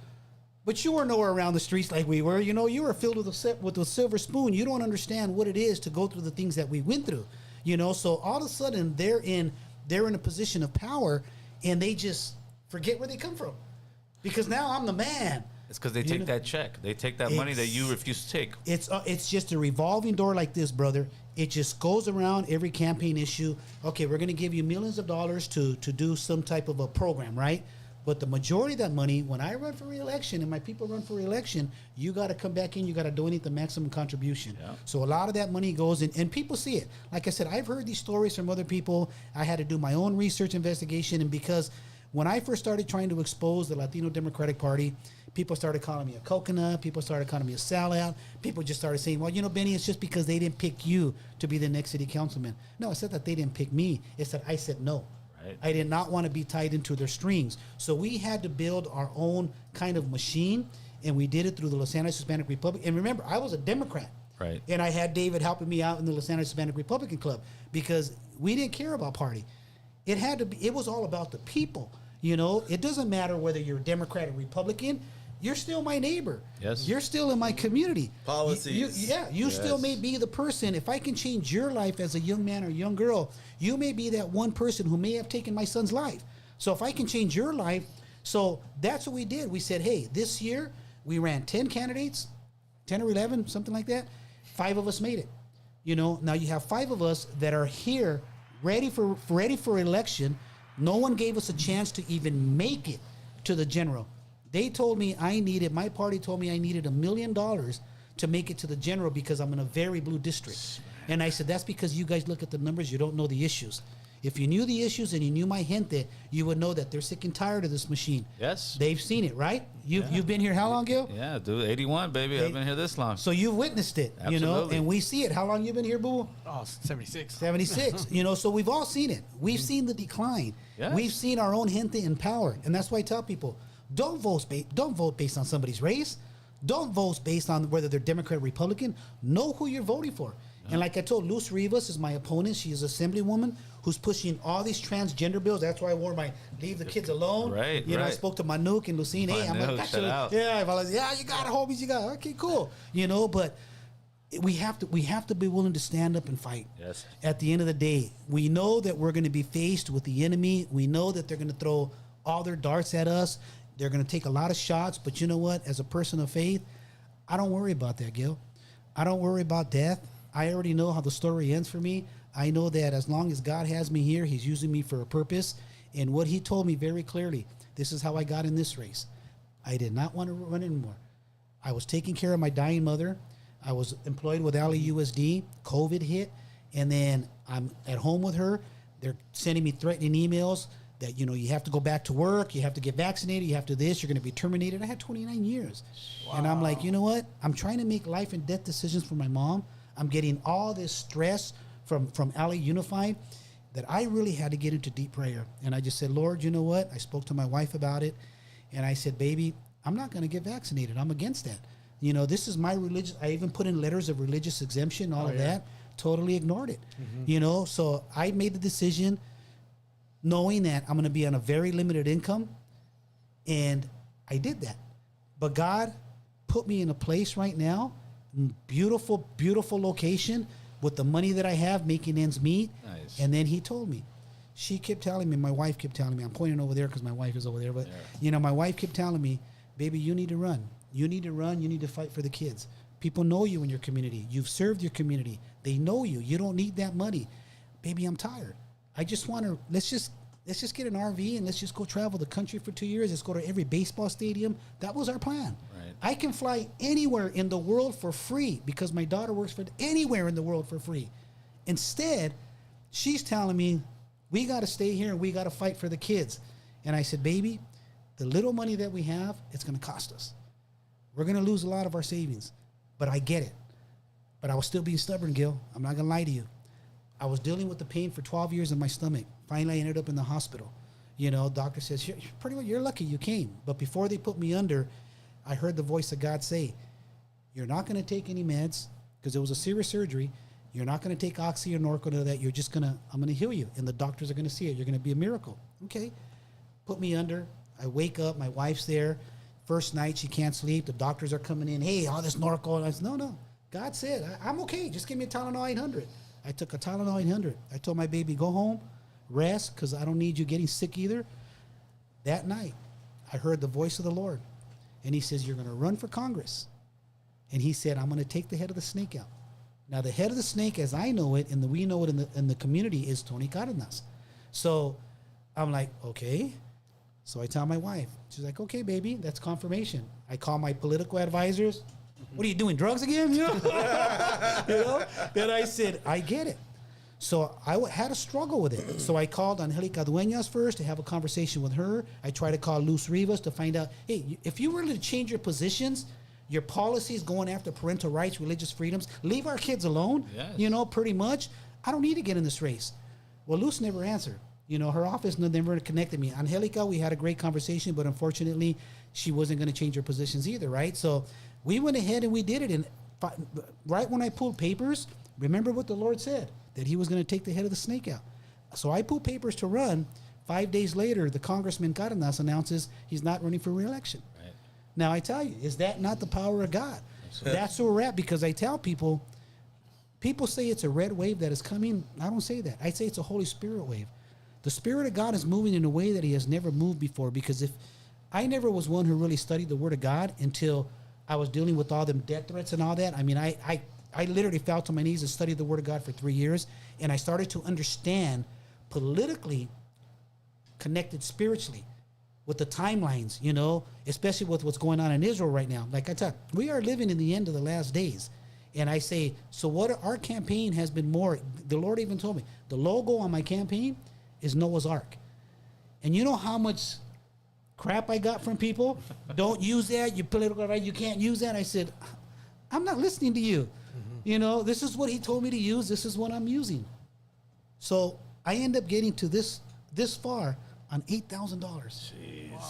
but you were nowhere around the streets like we were. You know, you were filled with a silver spoon. You don't understand what it is to go through the things that we went through, you know. So all of a sudden they're in a position of power, and they just forget where they come from, because now I'm the man. It's because they take that check. They take that money that you refuse to take. It's just a revolving door like this, brother. It just goes around every campaign issue. Okay, we're going to give you millions of dollars to do some type of a program, right? But the majority of that money, when I run for re-election and my people run for re-election, you got to come back in. You got to donate the maximum contribution. Yeah. So a lot of that money goes in, and people see it. Like I said, I've heard these stories from other people. I had to do my own research investigation, and because when I first started trying to expose the Latino Democratic Party, people started calling me a coconut. People started calling me a sellout. People just started saying, well, you know, Benny, it's just because they didn't pick you to be the next city councilman. No, it's not that they didn't pick me. It's that I said no. Right. I did not want to be tied into their strings. So we had to build our own kind of machine, and we did it through the Los Angeles Hispanic Republic. And remember, I was a Democrat. Right. And I had David helping me out in the Los Angeles Hispanic Republican Club because we didn't care about party. It was all about the people. You know, it doesn't matter whether you're a Democrat or Republican. You're still my neighbor. Yes. You're still in my community. Policies. You still may be the person. If I can change your life as a young man or young girl, you may be that one person who may have taken my son's life. So if I can change your life, so that's what we did. We said, hey, this year we ran 10 candidates, 10 or 11, something like that. 5 of us made it. You know, now you have 5 of us that are here ready for election. No one gave us a chance to even make it to the general. They told me my party told me I needed $1 million to make it to the general because I'm in a very blue district. And I said, that's because you guys look at the numbers, you don't know the issues. If you knew the issues and you knew my gente, you would know that they're sick and tired of this machine. Yes. They've seen it, right? You've been here how long, Gil? Yeah, dude, 81, baby. I've been here this long. So you've witnessed it, Absolutely. You know, and we see it. How long you been here, Boo? Oh, 76. 76. You know, so we've all seen it. We've seen the decline. Yes. We've seen our own gente in power. And that's why I tell people, don't vote based on somebody's race. Don't vote based on whether they're Democrat or Republican. Know who you're voting for. And like I told, Luz Rivas is my opponent. She is an assemblywoman who's pushing all these transgender bills. That's why I wore my leave the kids alone. Right, You know, I spoke to Manuk and Lucine. Hey, I'm like, yeah, you got it, homies, you got it. Okay, cool. You know, but we have to be willing to stand up and fight. Yes. At the end of the day, we know that we're going to be faced with the enemy. We know that they're going to throw all their darts at us. They're going to take a lot of shots. But you know what? As a person of faith, I don't worry about that, Gil. I don't worry about death. I already know how the story ends for me. I know that as long as God has me here, he's using me for a purpose. And what he told me very clearly, this is how I got in this race. I did not want to run anymore. I was taking care of my dying mother. I was employed with LAUSD. COVID hit. And then I'm at home with her. They're sending me threatening emails. that, you know, you have to go back to work, you have to get vaccinated, you have to this, you're going to be terminated. I had 29 years. Wow. And I'm like, you know what? I'm trying to make life and death decisions for my mom. I'm getting all this stress from LA Unified that I really had to get into deep prayer. And I just said, Lord, you know what? I spoke to my wife about it. And I said, baby, I'm not going to get vaccinated. I'm against that. You know, this is my religious. I even put in letters of religious exemption, all of that. Totally ignored it. You know, so I made the decision knowing that I'm going to be on a very limited income. And I did that. But God put me in a place right now, beautiful, beautiful location with the money that I have, making ends meet. Nice. And then he told me, she kept telling me, my wife kept telling me, I'm pointing over there because my wife is over there, but you know, my wife kept telling me, baby, you need to run. You need to run. You need to fight for the kids. People know you in your community. You've served your community. They know you. You don't need that money. Baby, I'm tired. I just want to, let's just get an RV and let's just go travel the country for 2 years. Let's go to every baseball stadium. That was our plan. Right. I can fly anywhere in the world for free because my daughter works for anywhere in the world for free. Instead, she's telling me, we got to stay here and we got to fight for the kids. And I said, baby, the little money that we have, it's going to cost us. We're going to lose a lot of our savings, but I get it. But I was still being stubborn, Gil. I'm not going to lie to you. I was dealing with the pain for 12 years in my stomach. Finally, I ended up in the hospital. You know, doctor says, you're lucky you came. But before they put me under, I heard the voice of God say, you're not going to take any meds because it was a serious surgery. You're not going to take oxy or Norco or that. You're just I'm going to heal you. And the doctors are going to see it. You're going to be a miracle. Okay. Put me under. I wake up. My wife's there. First night, she can't sleep. The doctors are coming in. Hey, all this Norco. And I said, no. God said, I'm okay. Just give me a Tylenol 800. I took a Tylenol 800. I told my baby, go home, rest, because I don't need you getting sick either. That night, I heard the voice of the Lord. And he says, you're going to run for Congress. And he said, I'm going to take the head of the snake out. Now, the head of the snake, as I know it, and we know it in the community, is Tony Cárdenas. So I'm like, okay. So I tell my wife. She's like, okay, baby, that's confirmation. I call my political advisors. What are you doing, drugs again? You know? And I said, I get it. So I had a struggle with it. So I called Angelica Dueñas first to have a conversation with her. I tried to call Luz Rivas to find out, hey, if you were to change your positions, your policies going after parental rights, religious freedoms, leave our kids alone, you know, pretty much. I don't need to get in this race. Well, Luz never answered. You know, her office never connected me. Angelica, we had a great conversation, but unfortunately, she wasn't going to change her positions either, right? So we went ahead and we did it. And right when I pulled papers, remember what the Lord said, that he was going to take the head of the snake out. So I pulled papers to run. 5 days later, the Congressman Cárdenas announces he's not running for re-election. Right. Now, I tell you, is that not the power of God? That's where we're at, because I tell people say it's a red wave that is coming. I don't say that. I say it's a Holy Spirit wave. The Spirit of God is moving in a way that he has never moved before, because if I never was one who really studied the Word of God until I was dealing with all them death threats and all that. I mean, I literally fell to my knees and studied the Word of God for 3 years, and I started to understand politically connected spiritually with the timelines, you know, especially with what's going on in Israel right now. Like I tell you, we are living in the end of the last days. And I say, so what our campaign has been more, the Lord even told me, the logo on my campaign is Noah's Ark. And you know how much crap I got from people? Don't use that. You political right. You can't use that. I said, I'm not listening to you. You know, this is what he told me to use. This is what I'm using. So I end up getting to this far on $8,000.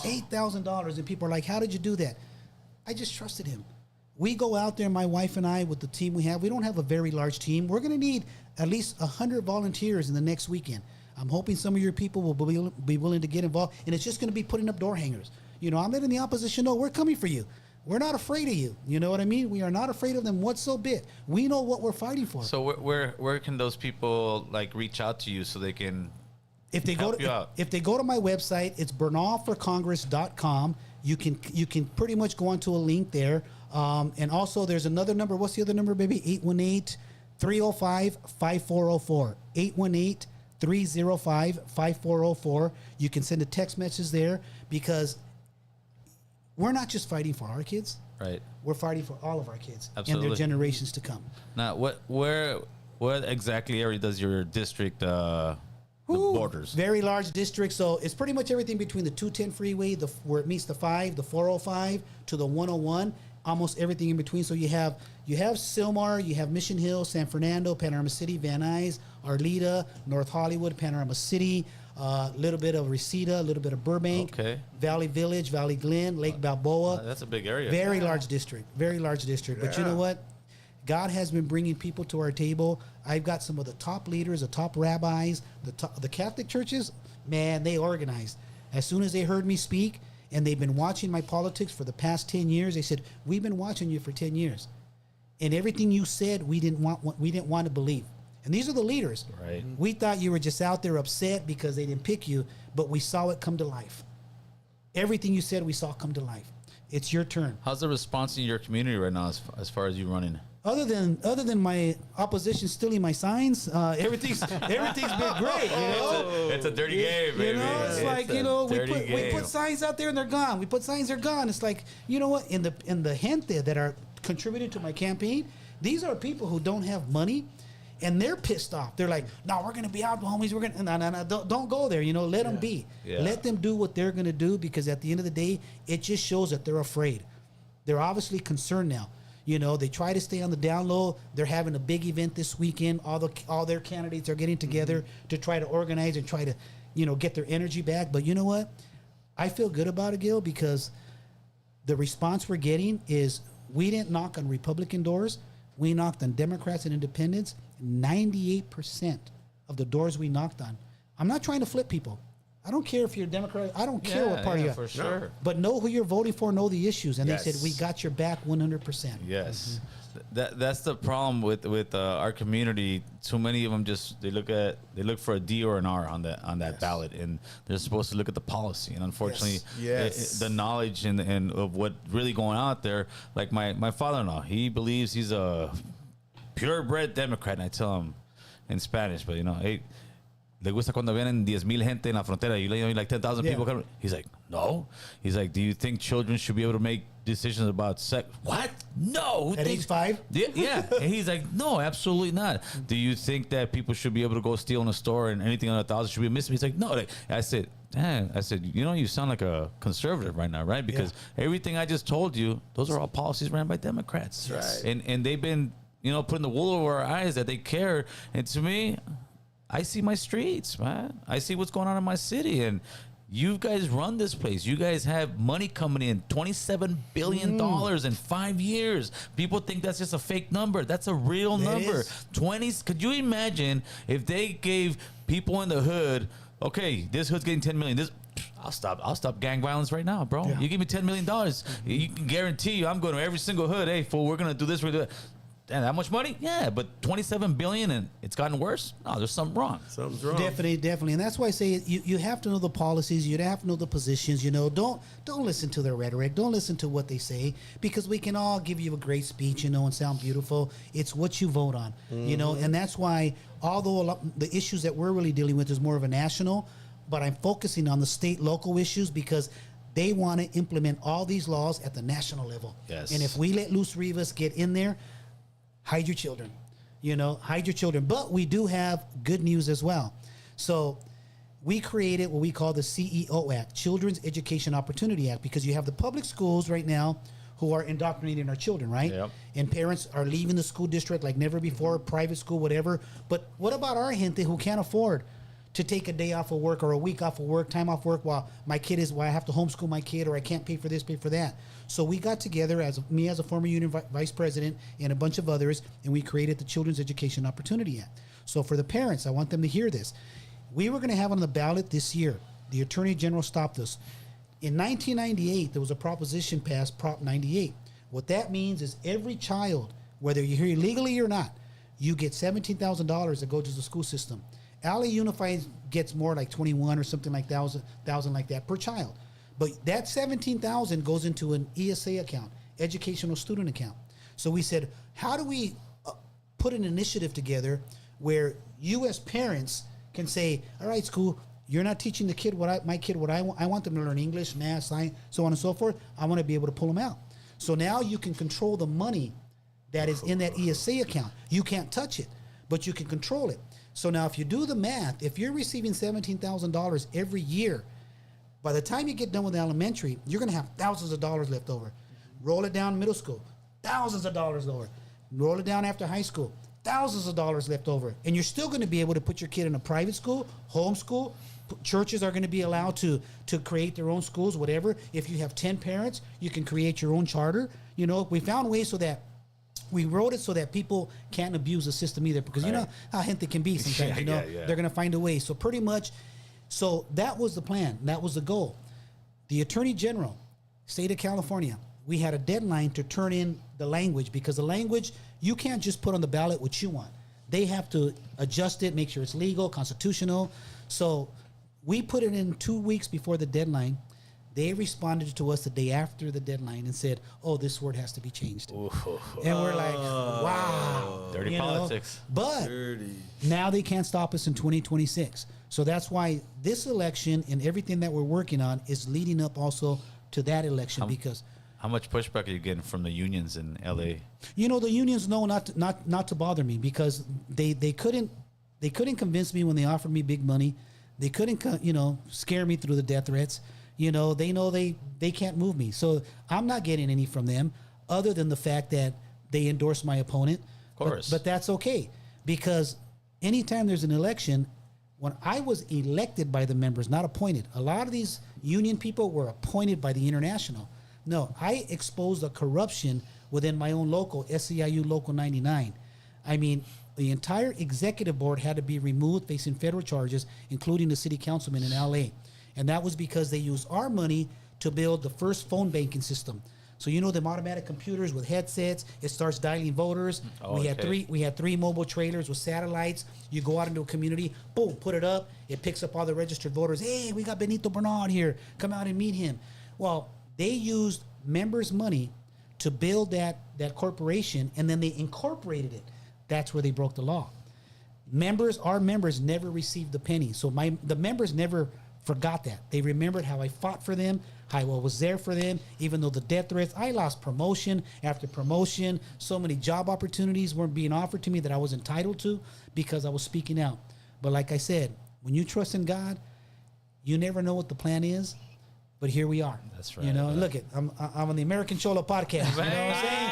$8,000. And people are like, how did you do that? I just trusted him. We go out there, my wife and I, with the team we have. We don't have a very large team. We're going to need at least 100 volunteers in the next weekend. I'm hoping some of your people will be willing to get involved. And it's just going to be putting up door hangers. You know, I'm letting the opposition know we're coming for you. We're not afraid of you. You know what I mean? We are not afraid of them whatsoever. We know what we're fighting for. So where can those people like reach out to you so they can if they go to my website, it's bernalforcongress.com. You can pretty much go onto a link there. And also there's another number. What's the other number, baby? 818-305-5404. 818-305-5404. You can send a text message there, because we're not just fighting for our kids. Right. We're fighting for all of our kids. Absolutely. And their generations to come. Now, what exactly area does your district Ooh, borders. Very large district. So it's pretty much everything between the 210 freeway, where it meets the 5, the 405 to the 101. Almost everything in between. So you have Sylmar, you have Mission Hill, San Fernando, Panorama City, Van Nuys, Arleta, North Hollywood, Panorama City, a little bit of Reseda, a little bit of Burbank, Valley Village, Valley Glen, Lake Balboa. That's a big area. Very large district. Very large district. But you know what? God has been bringing people to our table. I've got some of the top leaders, the top rabbis, the Catholic churches. Man, they organized. As soon as they heard me speak, and they've been watching my politics for the past 10 years, they said, "We've been watching you for 10 years, and everything you said, we didn't want to believe." And these are the leaders. Right. We thought you were just out there upset because they didn't pick you, but we saw it come to life. Everything you said, we saw come to life. It's your turn. How's the response in your community right now as far as you running? Other than my opposition stealing my signs, everything's been great. You know, It's a dirty game, baby. You know, it's like, you know, we put signs out there and they're gone. We put signs, they're gone. It's like, you know what? In the gente that are contributing to my campaign, these are people who don't have money, and they're pissed off. They're like, "No, we're gonna be out, homies. We're gonna no, don't go there. You know, let them be. Yeah. Let them do what they're gonna do, because at the end of the day, it just shows that they're afraid. They're obviously concerned now. You know, they try to stay on the down low. They're having a big event this weekend. All their candidates are getting together to try to organize and try to, you know, get their energy back. But you know what? I feel good about it, Gil, because the response we're getting is, we didn't knock on Republican doors. We knocked on Democrats and independents. 98% of the doors we knocked on. I'm not trying to flip people. I don't care if you're a Democrat. I don't care what party you're for sure. But know who you're voting for, know the issues. And Yes. they said, "We got your back 100%. Yes, that's the problem with our community. Too many of them they look for a D or an R on that ballot, and they're supposed to look at the policy. And unfortunately, Yes. the knowledge and of what really going on out there. Like my father-in-law, he believes he's a purebred Democrat, and I tell him in Spanish, but you know, hey, le gusta cuando vienen 10,000 gente en la frontera. You know, like 10,000 people coming. He's like, no. He's like, do you think children should be able to make decisions about sex? What? No. At age 5? Yeah. And he's like, no, absolutely not. Do you think that people should be able to go steal in a store and anything under 1,000 should be missing? He's like, no. Like, I said, you know, you sound like a conservative right now, right? Because everything I just told you, those are all policies ran by Democrats. That's right. And they've been, you know, putting the wool over our eyes that they care. And to me, I see my streets, man. I see what's going on in my city, and you guys run this place. You guys have money coming in, $27 billion in 5 years. People think that's just a fake number. That's a real number. is. Could you imagine if they gave people in the hood, okay, this hood's getting 10 million. I'll stop gang violence right now, bro. You give me $10 million. You can guarantee you I'm going to every single hood. Hey, fool, we're going to do this, we're going to do that. And that much money? Yeah, but $27 billion and it's gotten worse? No, there's something wrong. Something's wrong. Definitely. And that's why I say you have to know the policies. You have to know the positions. You know, don't listen to their rhetoric. Don't listen to what they say, because we can all give you a great speech, you know, and sound beautiful. It's what you vote on, you know, and that's why, although the issues that we're really dealing with is more of a national, but I'm focusing on the state, local issues, because they want to implement all these laws at the national level. Yes. And if we let Luz Rivas get in there, hide your children, you know, hide your children. But we do have good news as well. So we created what we call the CEO Act, Children's Education Opportunity Act, because you have the public schools right now who are indoctrinating our children, right? Yep. And parents are leaving the school district like never before, private school, whatever. But what about our gente who can't afford to take a day off of work or a week off of work, time off work, while I have to homeschool my kid, or I can't pay for this, pay for that? So we got together, as a former union vice president and a bunch of others, and we created the Children's Education Opportunity Act. So for the parents, I want them to hear this. We were going to have on the ballot this year. The Attorney General stopped us. In 1998, there was a proposition passed, Prop 98. What that means is every child, whether you're here legally or not, you get $17,000 that go to the school system. Alley Unified gets more, like 21 or something like thousand like that per child. But that 17,000 goes into an ESA account, educational student account. So we said, how do we put an initiative together where you as parents can say, all right, school, you're not teaching the kid my kid what I want. I want them to learn English, math, science, so on and so forth. I want to be able to pull them out. So now you can control the money that is in that ESA account. You can't touch it, but you can control it. So now if you do the math, if you're receiving $17,000 every year, by the time you get done with elementary, you're going to have thousands of dollars left over. Roll it down middle school, thousands of dollars over. Roll it down after high school, thousands of dollars left over. And you're still going to be able to put your kid in a private school, homeschool. Churches are going to be allowed to create their own schools, whatever. If you have 10 parents, you can create your own charter. You know, we found ways so that we wrote it so that people can't abuse the system either, because you know how gente can be sometimes. They're going to find a way. So pretty much, so that was the plan. That was the goal. The Attorney General, state of California, we had a deadline to turn in the language, because the language, you can't just put on the ballot what you want. They have to adjust it, make sure it's legal, constitutional. So we put it in 2 weeks before the deadline. They responded to us the day after the deadline and said, "Oh, this word has to be changed." Ooh. And we're like, "Wow, dirty politics." But now they can't stop us in 2026. So that's why this election and everything that we're working on is leading up also to that election. Because how much pushback are you getting from the unions in LA? you know, the unions know not to bother me, because they couldn't convince me when they offered me big money. They couldn't scare me through the death threats. You know, they know they can't move me. So I'm not getting any from them, other than the fact that they endorse my opponent. Of course. But that's okay, because anytime there's an election, when I was elected by the members, not appointed. A lot of these union people were appointed by the international. No, I exposed the corruption within my own local, SEIU Local 99. I mean, the entire executive board had to be removed, facing federal charges, including the city councilman in LA. And that was because they used our money to build the first phone banking system. So you know them automatic computers with headsets, it starts dialing voters. We had three mobile trailers with satellites. You go out into a community, boom, put it up, it picks up all the registered voters. Hey, we got Benito Bernard here. Come out and meet him. Well, they used members' money to build that corporation, and then they incorporated it. That's where they broke the law. Our members never received a penny. So the members never forgot that. They remembered how I fought for them, how I was there for them, even though the death threats, I lost promotion after promotion. So many job opportunities weren't being offered to me that I was entitled to because I was speaking out. But like I said, when you trust in God, you never know what the plan is. But here we are. That's right. You know, look at I'm on the American Cholo podcast. You know what I'm saying?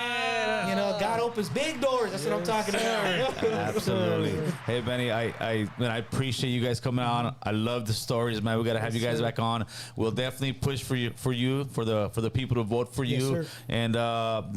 You know, God opens big doors. That's what I'm talking about. Absolutely. Hey, Benny, I appreciate you guys coming on. I love the stories, man. We got to have you guys back on. We'll definitely push for the people to vote for you, sir. And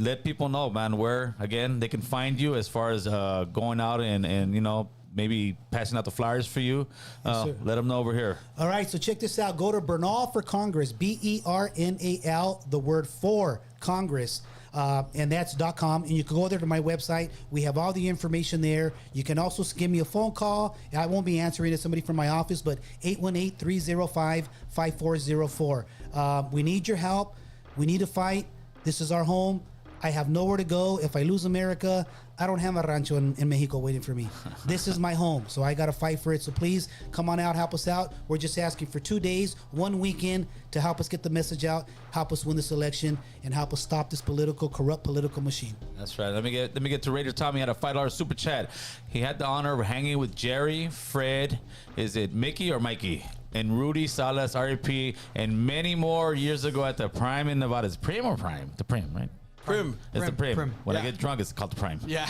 let people know, man, where again they can find you as far as going out and you know, maybe passing out the flyers for you. Let them know over here. All right, so check this out. Go to Bernal for Congress, BERNAL, the word for Congress. And that's .com, and you can go there to my website. We have all the information there. You can also give me a phone call. I won't be answering it, somebody from my office, but 818-305-5404. We need your help. We need to fight. This is our home. I have nowhere to go. If I lose America, I don't have a rancho in Mexico waiting for me. This is my home, so I got to fight for it. So please come on out, help us out. We're just asking for 2 days, 1 weekend to help us get the message out, help us win this election, and help us stop this corrupt political machine. That's right. Let me get to Raider Tommy. He had a $5 super chat. He had the honor of hanging with Jerry, Fred, is it Mickey or Mikey? And Rudy, Salas, REP, and many more years ago at the Prime in Nevada. Is Prim or Prime? The Prim, right? Prim. It's the Prim. When I Yeah. get drunk, it's called the Prime. Yeah.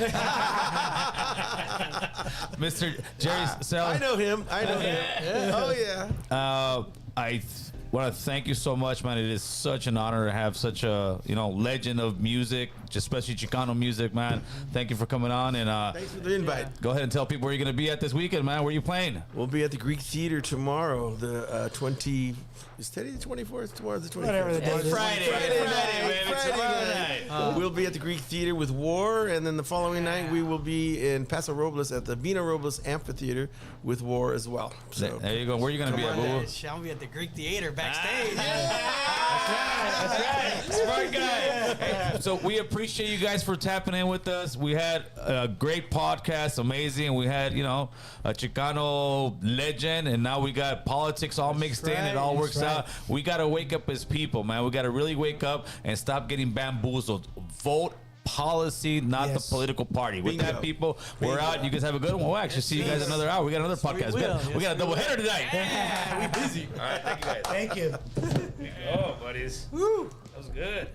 Mr. Jerry Sell. I know him. Oh, yeah. I want to thank you so much, man. It is such an honor to have such a legend of music, especially Chicano music, man. Thank you for coming on, and Thanks for the invite. go ahead and tell people where you're going to be at this weekend, man. Where are you playing? We'll be at the Greek Theater tomorrow, the 20... Is today the 24th? Tomorrow's the 24th. Whatever the day is. Friday night. We'll be at the Greek Theater with War, and then the following night we will be in Paso Robles at the Vina Robles Amphitheater with War as well. So There you go. Where are you going to be at, Come on, boo? Shall we at the Greek Theater backstage? That's right. Smart guy. Hey, so we appreciate you guys for tapping in with us. We had a great podcast, amazing. We had, a Chicano legend, and now we got politics all mixed in. It all works out. We got to wake up as people, man. We got to really wake up and stop getting bamboozled. Vote policy, not Yes. the political party. With that, Bingo. people, we're Bingo. out. You guys have a good one. We'll actually see you guys another hour. We got another podcast. will. We got a double header tonight. We busy. All right, thank you guys. Thank you. Oh, buddies. Woo. That was good.